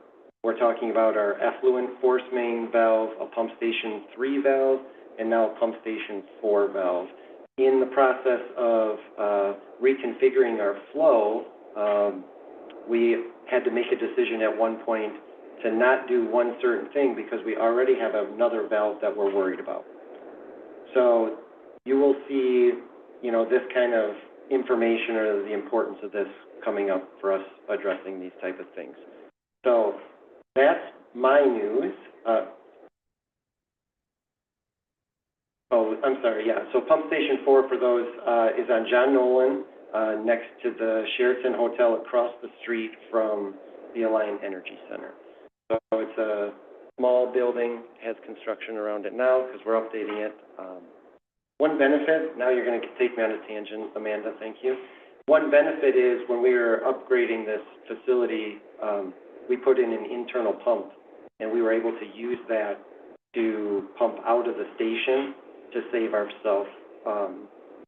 We're talking about our effluent force main valve, a pump station 3 valve, and now a pump station 4 valve. In the process of reconfiguring our flow, we had to make a decision at one point to not do one certain thing because we already have another valve that we're worried about. So you will see, you know, this kind of information or the importance of this coming up for us addressing these type of things. So that's my news. So Pump Station 4, for those, is on John Nolan, next to the Sheraton Hotel across the street from the Alliant Energy Center. So it's a small building, has construction around it now because we're updating it. One benefit, now you're going to take me on a tangent, Amanda, thank you. One benefit is when we were upgrading this facility, we put in an internal pump, and we were able to use that to pump out of the station to save ourselves.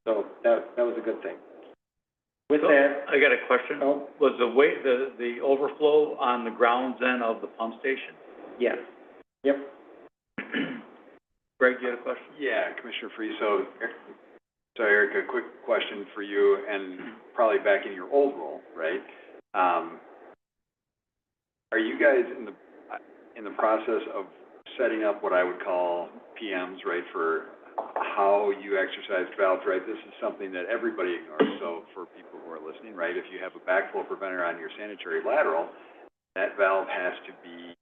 So that was a good thing. With that, I got a question. Oh. Was the overflow on the grounds then of the pump station? yes, yep. Greg, you had a question? Yeah, Commissioner Free, so Eric, a quick question for you, and probably back in your old role, right? Are you guys in the process of setting up what I would call PMs, right, for how you exercise valves, right? This is something that everybody ignores, so for people who are listening, right, if you have a backflow preventer on your sanitary lateral, that valve has to be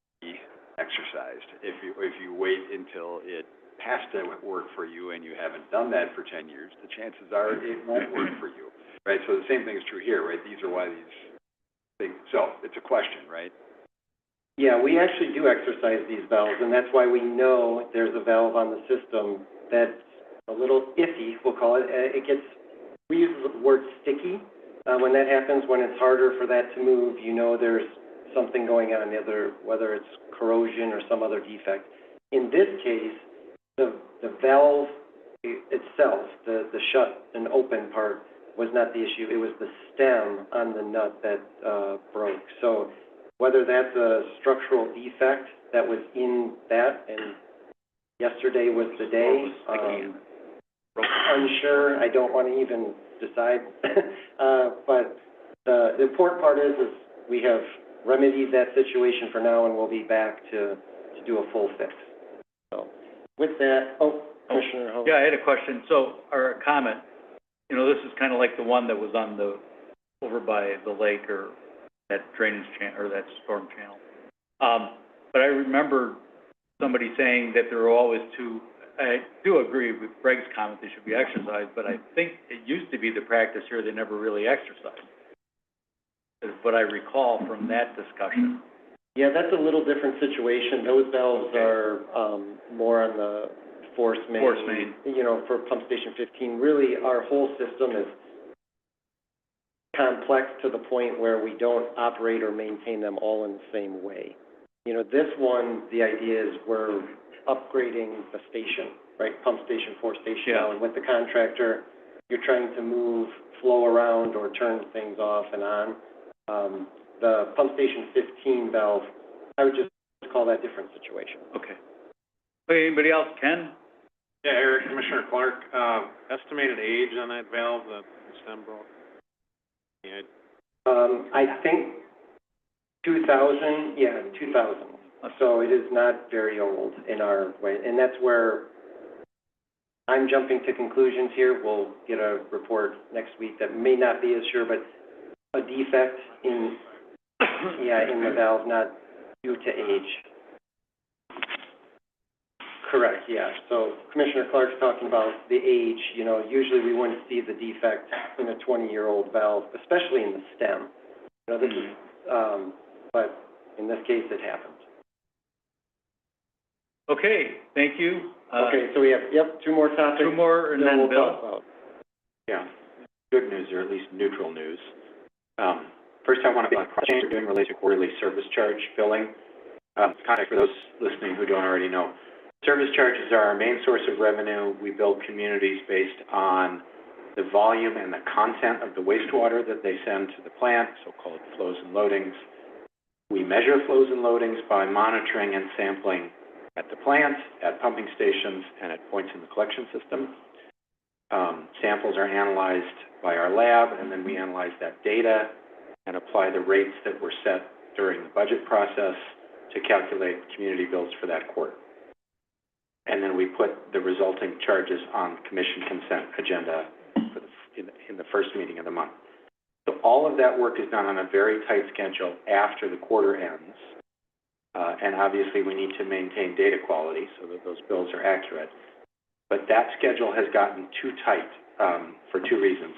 exercised. If you wait until it has to work for you and you haven't done that for 10 years, the chances are it won't work for you, right? So the same thing is true here, right? These are why these things, so it's a question, right? Yeah, we actually do exercise these valves, and that's why we know there's a valve on the system that's a little iffy, we'll call it. We use the word sticky. When that happens, when it's harder for that to move, you know there's something going on, whether it's corrosion or some other defect. In this case, the valve itself, the shut and open part, was not the issue. It was the stem on the nut that broke. So whether that's a structural defect that was in that, and yesterday was the day, unsure, I don't want to even decide. But the important part is we have remedied that situation for now, and we'll be back to do a full fix. So with that, Commissioner Ho. Yeah, I had a question, or a comment. You know, this is kind of like the one that was on over by the lake, or that drainage channel, or that storm channel. But I remember somebody saying that there were always I do agree with Greg's comment, they should be exercised, but I think it used to be the practice here they never really exercised, is what I recall from that discussion. Yeah, that's a little different situation. Those valves are more on the force main. You know, for pump station 15, really our whole system is complex to the point where we don't operate or maintain them all in the same way. You know, this one, the idea is we're upgrading the station, right? Pump station 4 station now, and with the contractor, you're trying to move flow around or turn things off and on. The pump station 15 valve, I would just call that a different situation. Okay. Anybody else? Ken? Yeah, Eric, Commissioner Clark, estimated age on that valve, the stem broke? Yeah, I think 2000, yeah, 2000. So it is not very old in our way, and that's where I'm jumping to conclusions here. We'll get a report next week that may not be as sure, but a defect in, in the valve, not due to age. Correct, yeah. So Commissioner Clark's talking about the age, usually we wouldn't see the defect in a 20-year-old valve, especially in the stem. This is, but in this case, it happened. Okay, thank you. Okay, so we have, two more topics. Two more, and then we'll Bill. talk about. Yeah, good news, or at least neutral news. First, I want to change we're doing related to quarterly service charge billing. Context for those listening who don't already know. Service charges are our main source of revenue. We bill communities based on the volume and the content of the wastewater that they send to the plant, so-called flows and loadings. We measure flows and loadings by monitoring and sampling at the plant, at pumping stations, and at points in the collection system. Samples are analyzed by our lab, and then we analyze that data and apply the rates that were set during the budget process to calculate community bills for that quarter. And then we put the resulting charges on commission consent agenda for in the first meeting of the month. So all of that work is done on a very tight schedule after the quarter ends. And obviously we need to maintain data quality so that those bills are accurate. But that schedule has gotten too tight for two reasons.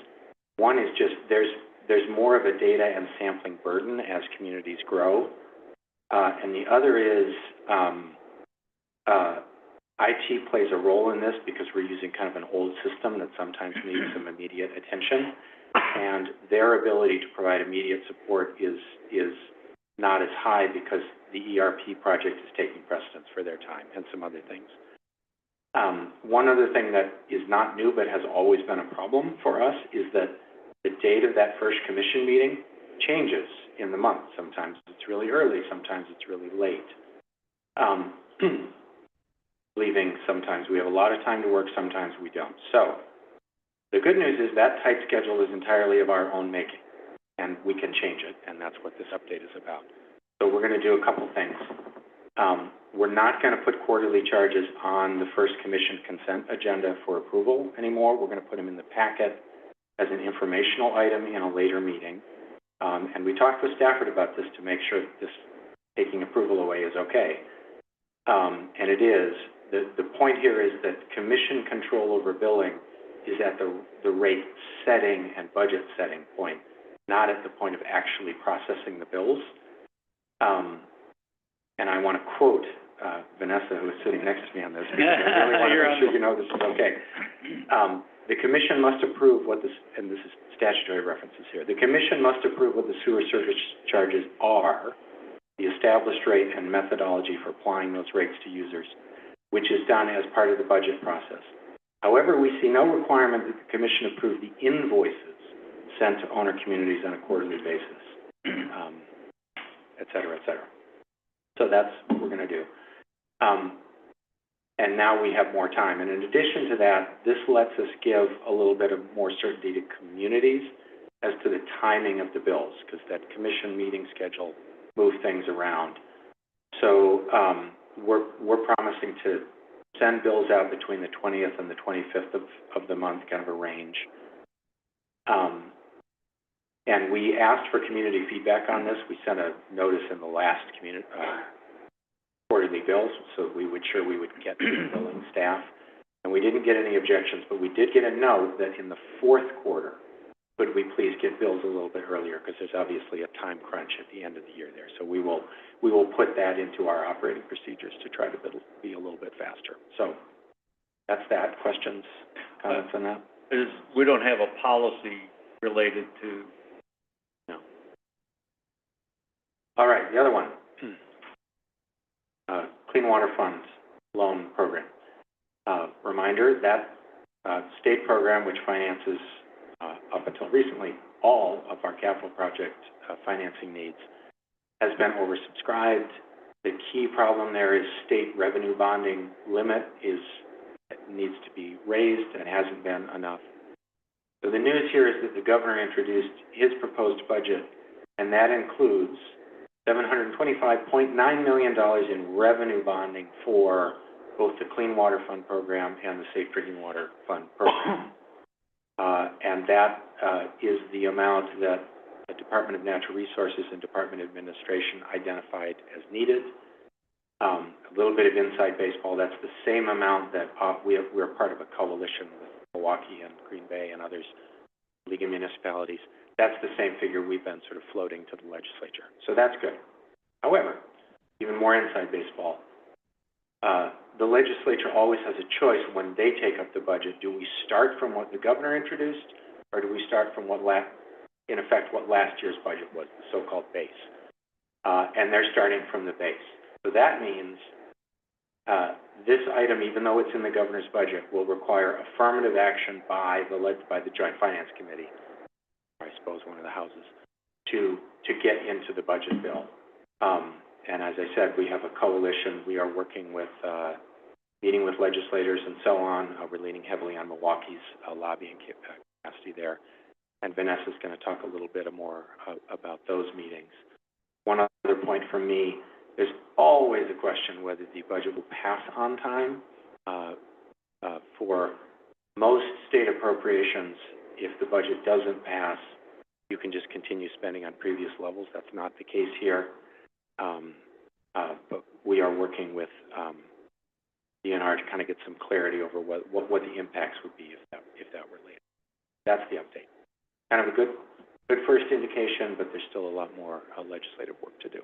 One is just there's more of a data and sampling burden as communities grow. And the other is IT plays a role in this because we're using kind of an old system that sometimes needs some immediate attention. And their ability to provide immediate support is not as high because the ERP project is taking precedence for their time and some other things. One other thing that is not new but has always been a problem for us is that the date of that first commission meeting changes in the month. Sometimes it's really early, sometimes it's really late. Leaving, sometimes we have a lot of time to work, sometimes we don't. So the good news is that tight schedule is entirely of our own making, and we can change it, and that's what this update is about. So we're going to do a couple things. We're not going to put quarterly charges on the first commission consent agenda for approval anymore. We're going to put them in the packet as an informational item in a later meeting. And we talked with Stafford about this to make sure that this taking approval away is okay. And it is. The point here is that commission control over billing is at the rate setting and budget setting point, not at the point of actually processing the bills. And I want to quote Vanessa, who is sitting next to me on this, because I really want to make sure you know this is okay. The commission must approve what this, and this is statutory references here, the commission must approve what the sewer service charges are, the established rate and methodology for applying those rates to users, which is done as part of the budget process. However, we see no requirement that the commission approve the invoices sent to owner communities on a quarterly basis, et cetera, et cetera. So that's what we're going to do. And now we have more time. And in addition to that, this lets us give a little bit of more certainty to communities as to the timing of the bills, because that commission meeting schedule moved things around. So we're promising to send bills out between the 20th and the 25th of the month, kind of a range. And we asked for community feedback on this. We sent a notice in the last quarterly bills, so we would get the billing staff. And we didn't get any objections, but we did get a note that in the fourth quarter, could we please get bills a little bit earlier, because there's obviously a time crunch at the end of the year there. So we will put that into our operating procedures to try to be a little bit faster. So that's that. Questions, comments on that? We don't have a policy related to. No. All right, the other one. Clean Water Funds loan program. Reminder that state program, which finances up until recently all of our capital project financing needs, has been oversubscribed. The key problem there is state revenue bonding limit needs to be raised and hasn't been enough. So the news here is that the governor introduced his proposed budget, and that includes $725.9 million in revenue bonding for both the Clean Water Fund program and the Safe Drinking Water Fund program. And that is the amount that the Department of Natural Resources and Department of Administration identified as needed. A little bit of inside baseball, that's the same amount that we're part of a coalition with Milwaukee and Green Bay and others, League of Municipalities. That's the same figure we've been sort of floating to the legislature. So that's good. However, even more inside baseball, the legislature always has a choice when they take up the budget. Do we start from what the governor introduced, or do we start from what in effect what last year's budget was, the so-called base? And they're starting from the base. So that means this item, even though it's in the governor's budget, will require affirmative action by the Joint Finance Committee, or I suppose one of the houses, to get into the budget bill. And as I said, we have a coalition. We are working with, meeting with legislators and so on. We're leaning heavily on Milwaukee's lobbying capacity there. And Vanessa's going to talk a little bit more about those meetings. One other point from me, there's always a question whether the budget will pass on time. For most state appropriations, if the budget doesn't pass, you can just continue spending on previous levels. That's not the case here. But we are working with DNR to kind of get some clarity over what the impacts would be if that were late. That's the update. Kind of a good first indication, but there's still a lot more legislative work to do.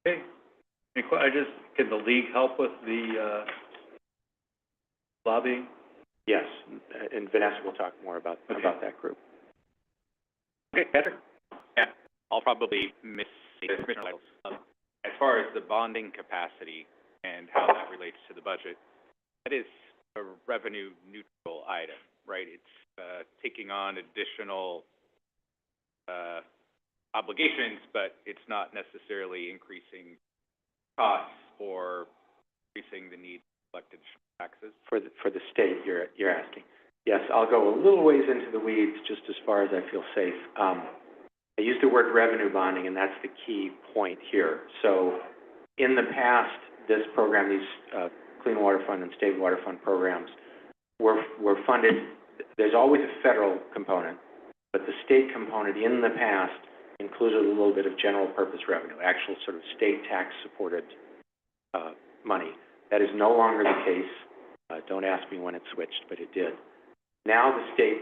Okay. Can the league help with the lobbying? Yes, and Vanessa will talk more about that group. Okay, Patrick? Yeah, I'll probably miss the commissioner titles. As far as the bonding capacity and how that relates to the budget, that is a revenue neutral item, right? It's taking on additional obligations, but it's not necessarily increasing costs or increasing the need to collect additional taxes. For the state, you're asking. Yes, I'll go a little ways into the weeds just as far as I feel safe. I used the word revenue bonding, and that's the key point here. So in the past, this program, these Clean Water Fund and State Water Fund programs were funded. There's always a federal component, but the state component in the past included a little bit of general purpose revenue, actual sort of state tax supported money. That is no longer the case. Don't ask me when it switched, but it did. Now the state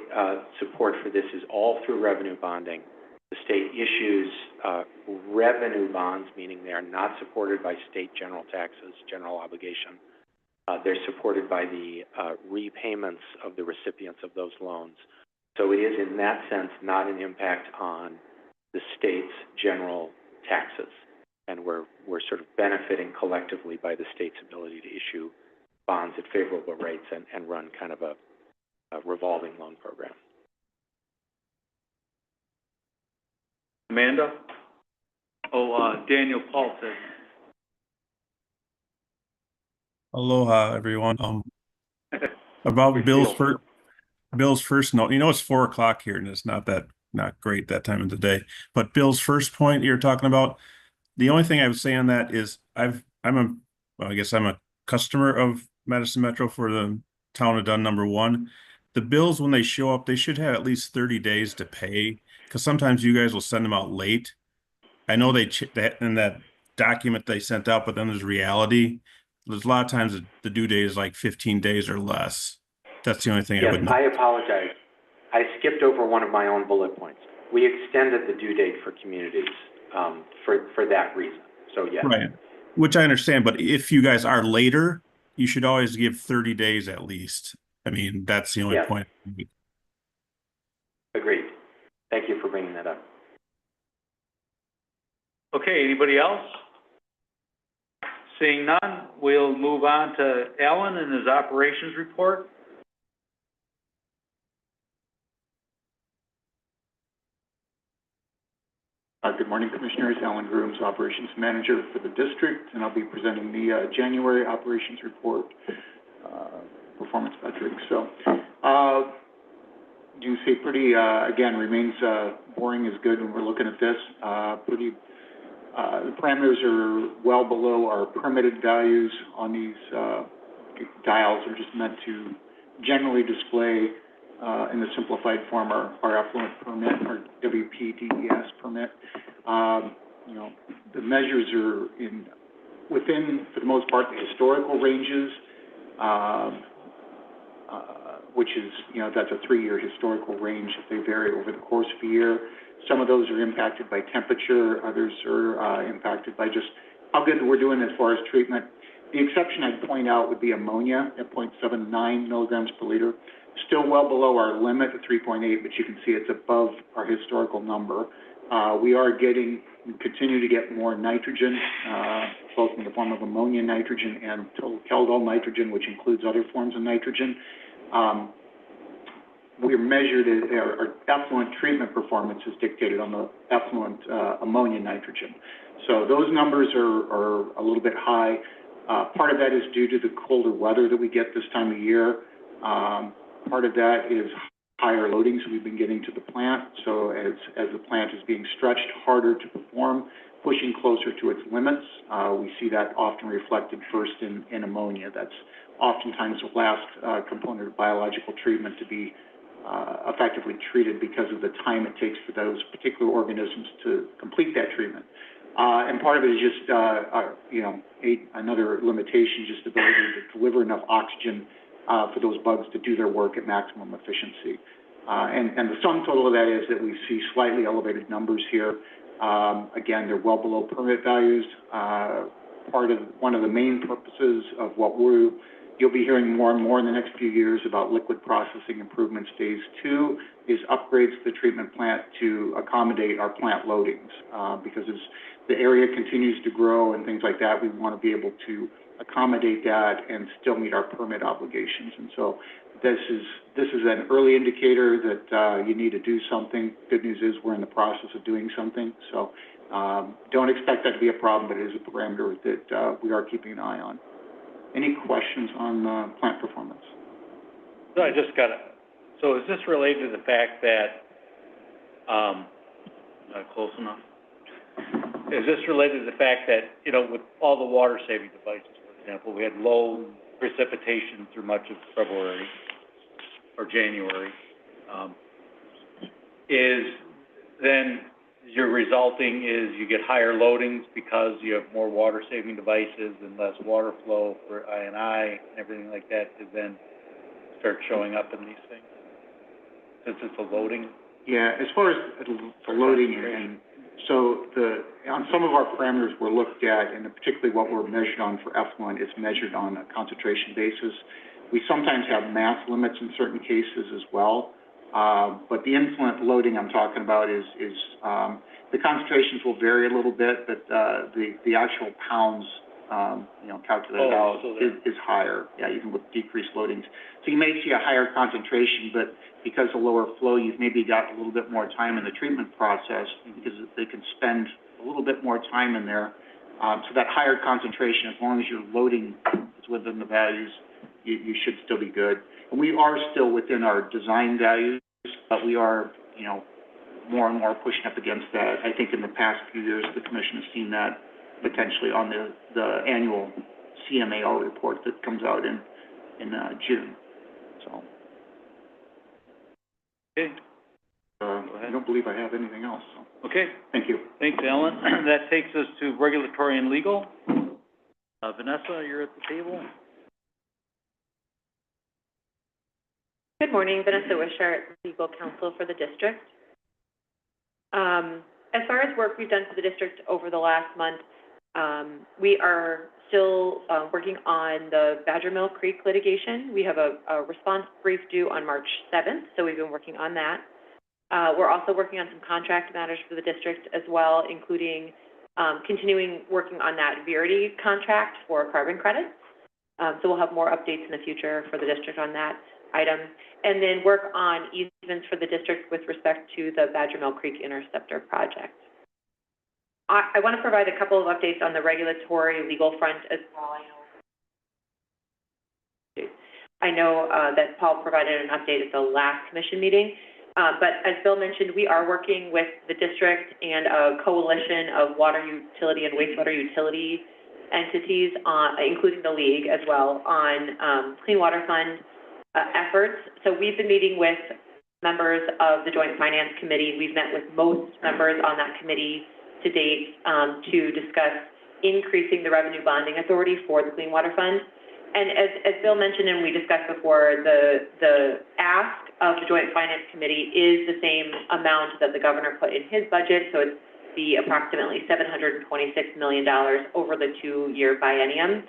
support for this is all through revenue bonding. The state issues revenue bonds, meaning they are not supported by state general taxes, general obligation. They're supported by the repayments of the recipients of those loans. So it is, in that sense, not an impact on the state's general taxes. And we're sort of benefiting collectively by the state's ability to issue bonds at favorable rates and run kind of a revolving loan program. Amanda? Daniel Paulson. Aloha, everyone. About Bill's first note. You know, it's 4 o'clock here, and it's not great that time of the day. But Bill's first point you're talking about. The only thing I would say on that is I guess I'm a customer of Madison Metro for the town of Dunn #1. The bills, when they show up, they should have at least 30 days to pay, because sometimes you guys will send them out late. I know that in that document they sent out, but then there's reality. There's a lot of times the due date is like 15 days or less. That's the only thing I would know. I apologize. I skipped over one of my own bullet points. We extended the due date for communities for that reason. So yeah. Right. Which I understand, but if you guys are later, you should always give 30 days at least. I mean, that's the only point. Agreed. Thank you for bringing that up. Okay, anybody else? Seeing none, we'll move on to Alan and his operations report. Good morning, Commissioners. Alan Grooms, Operations Manager for the district, and I'll be presenting the January Operations Report performance metrics. So, you see pretty, again, remains boring is good when we're looking at this. The parameters are well below our permitted values on these dials. Are just meant to generally display in the simplified form our effluent permit, our WPDES permit. You know, the measures are within, for the most part, the historical ranges, which is, you know, that's a 3-year historical range. They vary over the course of a year. Some of those are impacted by temperature. Others are impacted by just how good we're doing as far as treatment. The exception I'd point out would be ammonia at 0.79 milligrams per liter. Still well below our limit of 3.8, but you can see it's above our historical number. We are continue to get more nitrogen, both in the form of ammonia nitrogen and total Keldol nitrogen, which includes other forms of nitrogen. We're measured at our effluent treatment performance is dictated on the effluent ammonia nitrogen. So those numbers are a little bit high. Part of that is due to the colder weather that we get this time of year. Part of that is higher loadings we've been getting to the plant. So as the plant is being stretched harder to perform, pushing closer to its limits, we see that often reflected first in ammonia. That's oftentimes the last component of biological treatment to be effectively treated because of the time it takes for those particular organisms to complete that treatment. And part of it is just, you know, another limitation, just the ability to deliver enough oxygen for those bugs to do their work at maximum efficiency. And the sum total of that is that we see slightly elevated numbers here. Again, they're well below permit values. One of the main purposes of what you'll be hearing more and more in the next few years about liquid processing improvements. Phase 2 is upgrades to the treatment plant to accommodate our plant loadings. Because as the area continues to grow and things like that, we want to be able to accommodate that and still meet our permit obligations. And so this is an early indicator that you need to do something. Good news is we're in the process of doing something. So don't expect that to be a problem, but it is a parameter that we are keeping an eye on. Any questions on plant performance? So I just got it. So is this related to the fact that, not close enough? Is this related to the fact that, you know, with all the water saving devices, for example, we had low precipitation through much of February or January, is then your resulting is you get higher loadings because you have more water saving devices and less water flow for I&I and everything like that to then start showing up in these things? Since it's a loading? Yeah, as far as the loading, and so on some of our parameters we're looked at, and particularly what we're measured on for effluent is measured on a concentration basis. We sometimes have mass limits in certain cases as well. But the influent loading I'm talking about is the concentrations will vary a little bit, but the actual pounds, you know, calculated out is higher. Yeah, even with decreased loadings. So you may see a higher concentration, but because of lower flow, you've maybe got a little bit more time in the treatment process because they can spend a little bit more time in there. So that higher concentration, as long as your loading is within the values, you should still be good. And we are still within our design values, but we are, you know, more and more pushing up against that. I think in the past few years, the commission has seen that potentially on the annual CMAO report that comes out in June. So. Okay. I don't believe I have anything else. So. Okay. Thank you. Thanks, Alan. That takes us to regulatory and legal. Vanessa, you're at the table. Good morning, Vanessa Wishart, legal counsel for the district. As far as work we've done for the district over the last month, we are still working on the Badger Mill Creek litigation. We have a response brief due on March 7th, so we've been working on that. We're also working on some contract matters for the district as well, including continuing working on that Verity contract for carbon credits. So we'll have more updates in the future for the district on that item. And then work on easements for the district with respect to the Badger Mill Creek Interceptor project. I want to provide a couple of updates on the regulatory legal front as well. I know that Paul provided an update at the last commission meeting, but as Bill mentioned, we are working with the district and a coalition of water utility and wastewater utility entities, including the league as well, on Clean Water Fund efforts. So we've been meeting with members of the Joint Finance Committee. We've met with most members on that committee to date to discuss increasing the revenue bonding authority for the Clean Water Fund. And as Bill mentioned and we discussed before, the ask of the Joint Finance Committee is the same amount that the governor put in his budget, so it's the approximately $726 million over the 2-year biennium.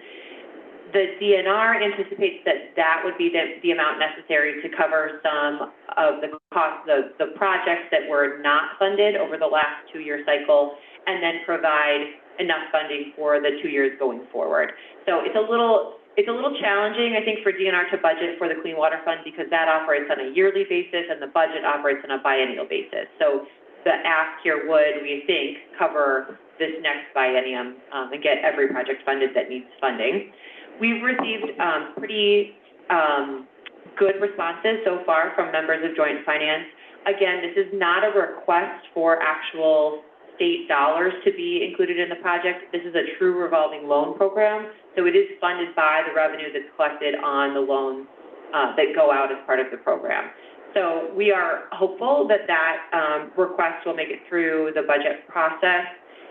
The DNR anticipates that would be the amount necessary to cover some of the costs, the projects that were not funded over the last 2-year cycle, and then provide enough funding for the 2 years going forward. So it's a little challenging, I think, for DNR to budget for the Clean Water Fund because that operates on a yearly basis and the budget operates on a biennial basis. So the ask here would, we think, cover this next biennium and get every project funded that needs funding. We've received pretty good responses so far from members of Joint Finance. Again, this is not a request for actual state dollars to be included in the project. This is a true revolving loan program, so it is funded by the revenue that's collected on the loans that go out as part of the program. So we are hopeful that request will make it through the budget process.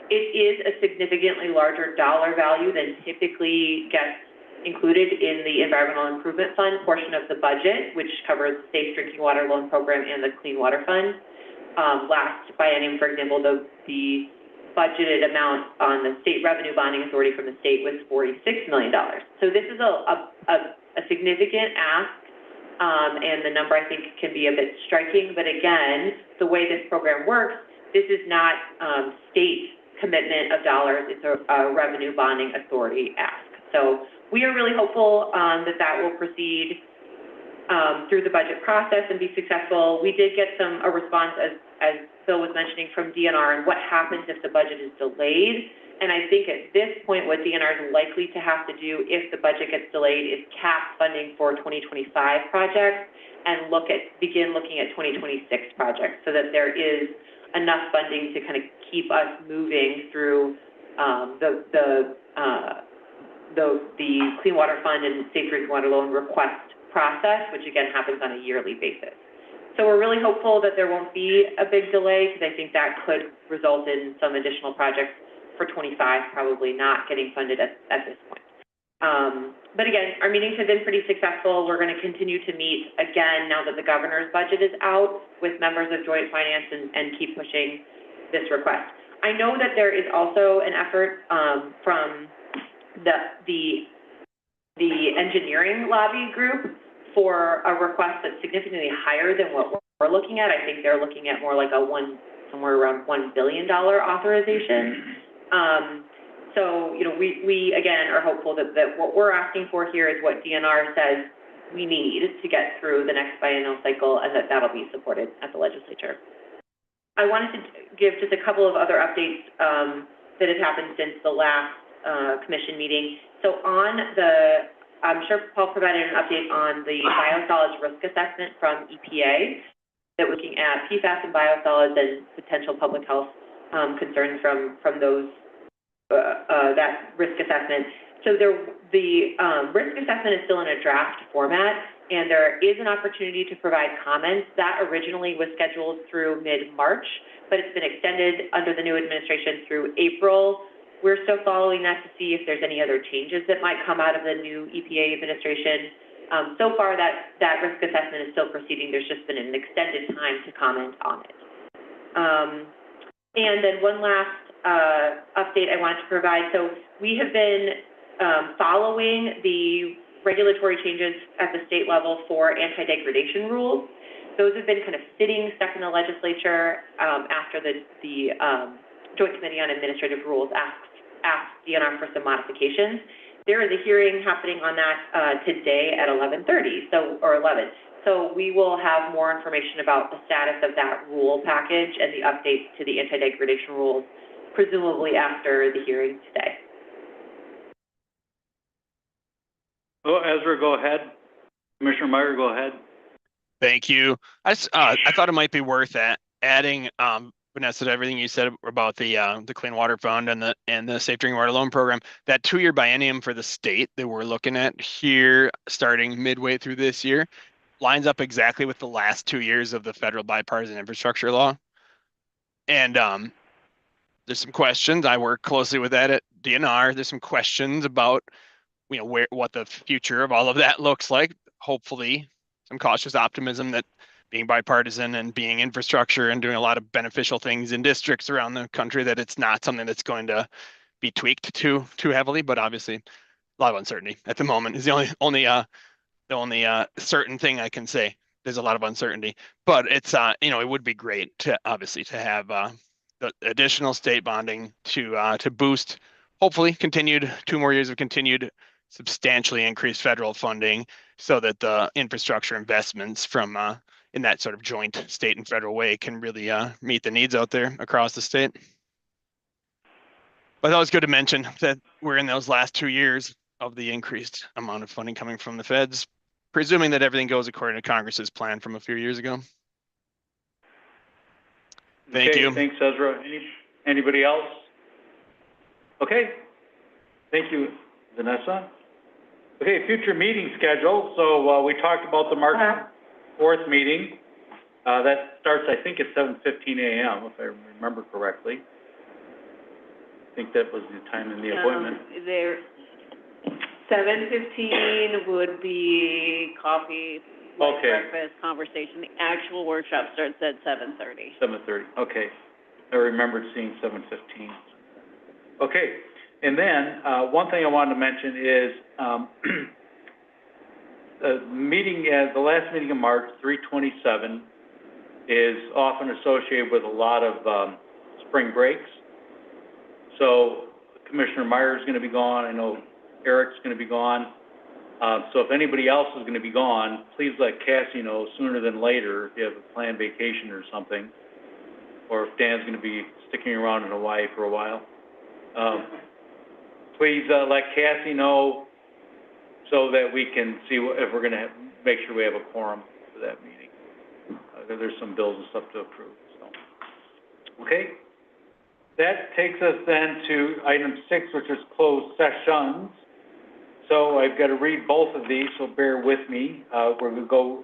It is a significantly larger dollar value than typically gets included in the Environmental Improvement Fund portion of the budget, which covers the Safe Drinking Water Loan Program and the Clean Water Fund. Last biennium, for example, the budgeted amount on the state revenue bonding authority from the state was $46 million. So this is a significant ask, and the number I think can be a bit striking. But again, the way this program works, this is not state commitment of dollars. It's a revenue bonding authority ask. So we are really hopeful that will proceed through the budget process and be successful. We did get a response, as Bill was mentioning, from DNR, and what happens if the budget is delayed. And I think at this point, what DNR is likely to have to do if the budget gets delayed is cap funding for 2025 projects and begin looking at 2026 projects so that there is enough funding to kind of keep us moving through the Clean Water Fund and Safe Drinking Water Loan request process, which again happens on a yearly basis. So we're really hopeful that there won't be a big delay because I think that could result in some additional projects for 25 probably not getting funded at this point. But again, our meetings have been pretty successful. We're going to continue to meet again now that the governor's budget is out with members of Joint Finance and keep pushing this request. I know that there is also an effort from the engineering lobby group for a request that's significantly higher than what we're looking at. I think they're looking at more like somewhere around $1 billion authorization. So, we again are hopeful that what we're asking for here is what DNR says we need to get through the next biennial cycle, and that'll be supported at the legislature. I wanted to give just a couple of other updates that have happened since the last commission meeting. So I'm sure Paul provided an update on the biosolids risk assessment from EPA that we're looking at PFAS and biosolids and potential public health concerns from those that risk assessment. So the risk assessment is still in a draft format, and there is an opportunity to provide comments. That originally was scheduled through mid-March, but it's been extended under the new administration through April. We're still following that to see if there's any other changes that might come out of the new EPA administration. So far, that risk assessment is still proceeding. There's just been an extended time to comment on it. And then one last update I wanted to provide. So we have been following the regulatory changes at the state level for anti-degradation rules. Those have been kind of sitting stuck in the legislature after the Joint Committee on Administrative Rules asked DNR for some modifications. There is a hearing happening on that today at 11:30, or 11. So we will have more information about the status of that rule package and the updates to the anti-degradation rules presumably after the hearing today. Oh, Ezra, go ahead. Commissioner Meyer, go ahead. Thank you. I thought it might be worth adding, Vanessa, to everything you said about the Clean Water Fund and the Safe Drinking Water Loan Program. That 2-year biennium for the state that we're looking at here, starting midway through this year, lines up exactly with the last 2 years of the federal bipartisan infrastructure law. And there's some questions. I work closely with that at DNR. There's some questions about, what the future of all of that looks like. Hopefully, some cautious optimism that being bipartisan and being infrastructure and doing a lot of beneficial things in districts around the country, that it's not something that's going to be tweaked too heavily. But obviously, a lot of uncertainty at the moment is the only certain thing I can say. There's a lot of uncertainty, but it's it would be great to have the additional state bonding to boost, hopefully, 2 more years of continued substantially increased federal funding, so that the infrastructure investments from in that sort of joint state and federal way can really meet the needs out there across the state. But that was good to mention that we're in those last 2 years of the increased amount of funding coming from the feds, presuming that everything goes according to Congress's plan from a few years ago. Thank you. Thanks, Ezra. Anybody else? Okay. Thank you, Vanessa. Okay, future meeting schedule. So we talked about the March 4th meeting. That starts, I think, at 7:15 a.m., if I remember correctly. I think that was the time in the appointment. 7:15 would be coffee, breakfast, conversation. The actual workshop starts at 7:30. 7:30, okay. I remembered seeing 7:15. Okay, and then one thing I wanted to mention is the last meeting in March, 3/27, is often associated with a lot of spring breaks. So Commissioner Meyer is going to be gone. I know Eric's going to be gone. So if anybody else is going to be gone, please let Cassie know sooner than later if you have a planned vacation or something, or if Dan's going to be sticking around in Hawaii for a while. Please let Cassie know so that we can see if we're going to make sure we have a quorum for that meeting. There's some bills and stuff to approve. So, okay. That takes us then to item 6, which is closed sessions. So I've got to read both of these, so bear with me. We'll go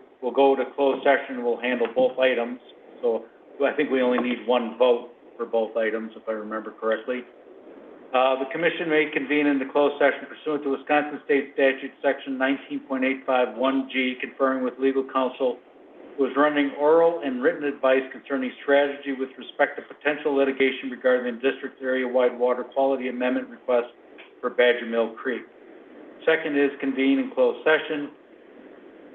to closed session. We'll handle both items. So I think we only need one vote for both items, if I remember correctly. The commission may convene in the closed session pursuant to Wisconsin State Statute Section 19.851G, conferring with legal counsel who is running oral and written advice concerning strategy with respect to potential litigation regarding the district's area-wide water quality amendment request for Badger Mill Creek. Second is convene in closed session,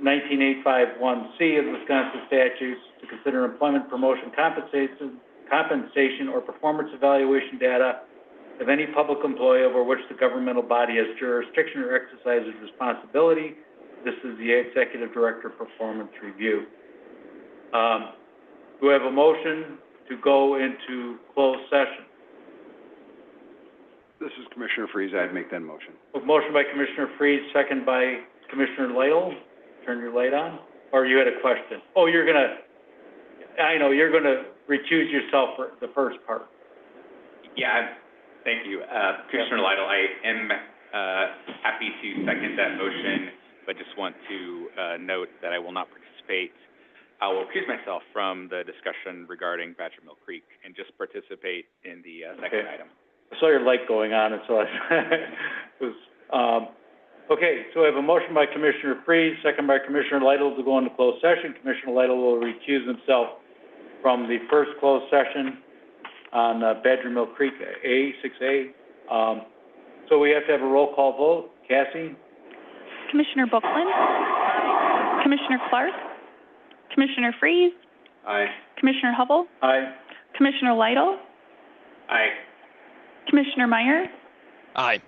19.851C of the Wisconsin statutes, to consider employment, promotion, compensation, or performance evaluation data of any public employee over which the governmental body has jurisdiction or exercises responsibility. This is the Executive Director Performance Review. Do we have a motion to go into closed session? This is Commissioner Freeze. I'd make that motion. A motion by Commissioner Freeze, second by Commissioner Lytle. Turn your light on. Or you had a question? Oh, you're going to recuse yourself for the first part. Yeah, thank you. Commissioner Lytle, I am happy to second that motion, but just want to note that I will not participate. I will recuse myself from the discussion regarding Badger Mill Creek and just participate in the second item. I saw your light going on, and so it was, okay, so we have a motion by Commissioner Freeze, second by Commissioner Lytle to go into closed session. Commissioner Lytle will recuse himself from the first closed session on Badger Mill Creek, 6A. So we have to have a roll call vote. Cassie? Commissioner Bookland? Commissioner Clark? Commissioner Freeze? Aye. Commissioner Hubble? Aye. Commissioner Lytle? Aye. Commissioner Meyer? Aye.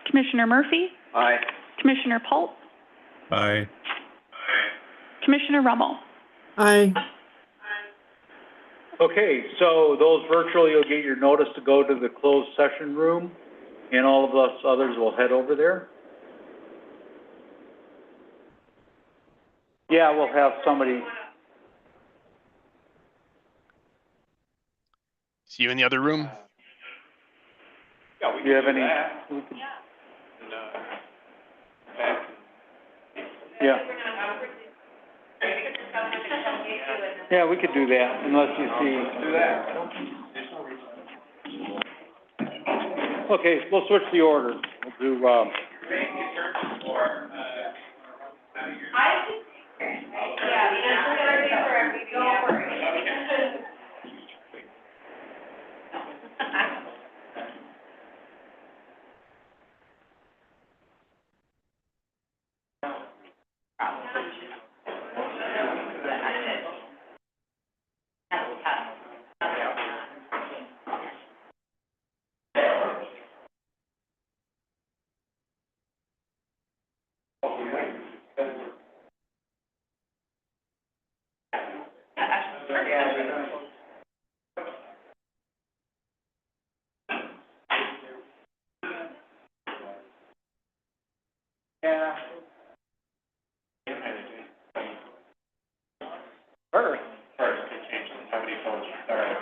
Commissioner Murphy? Aye. Commissioner Pulp? Okay, so those virtual, you'll get your notice to go to the closed session room, and all of us others will head over there. Yeah, we'll have somebody. See you in the other room. Yeah, we Do you have can do any? that. we can- And, Yeah. Yeah, we could do that, unless you see. do that. Okay, we'll switch the order. We'll do, First, to change to somebody else, sorry.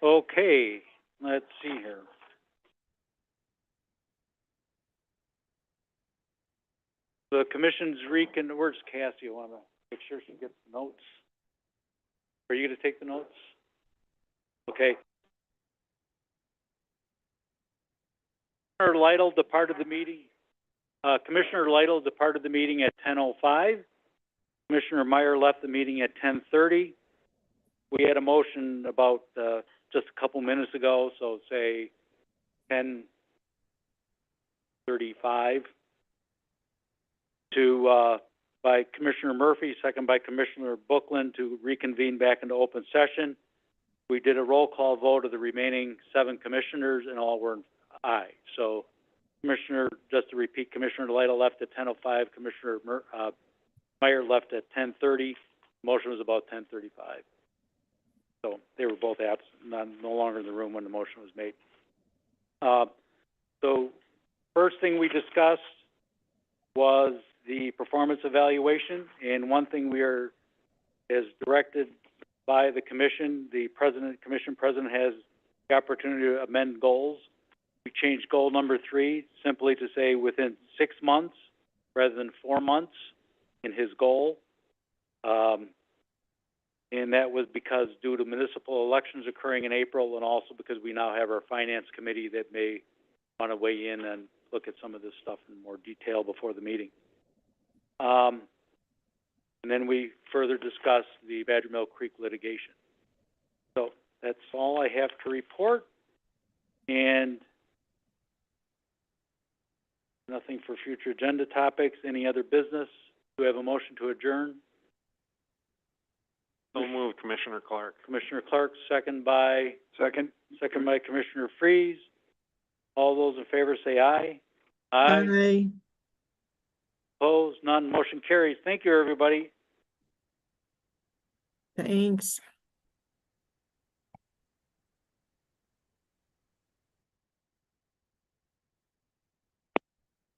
Okay, let's see here. The commission's where's Cassie? I wanna make sure she gets the notes. Are you gonna take the notes? Okay. Commissioner Lytle departed the meeting. Commissioner Lytle departed the meeting at 10:05. Commissioner Meyer left the meeting at 10:30. We had a motion about, just a couple minutes ago, so say 10:35 to, by Commissioner Murphy, second by Commissioner Bookland, to reconvene back into open session. We did a roll call vote of the remaining 7 commissioners, and all were aye. So Commissioner, just to repeat, Commissioner Lytle left at 10:05, Commissioner Meyer left at 10:30. Motion was about 10:35. So they were both absent, no longer in the room when the motion was made. So first thing we discussed was the performance evaluation, and one thing we are, as directed by the commission, the commission president has the opportunity to amend goals. We changed goal number 3 simply to say within 6 months rather than 4 months in his goal. And that was because due to municipal elections occurring in April, and also because we now have our finance committee that may want to weigh in and look at some of this stuff in more detail before the meeting. And then we further discussed the Badger Mill Creek litigation. So that's all I have to report. And nothing for future agenda topics. Any other business? Do we have a motion to adjourn? So moved, Commissioner Clark. Commissioner Clark, second by Commissioner Freeze. All those in favor say aye. Aye. Opposed? None. Motion carries. Thank you, everybody. Thanks.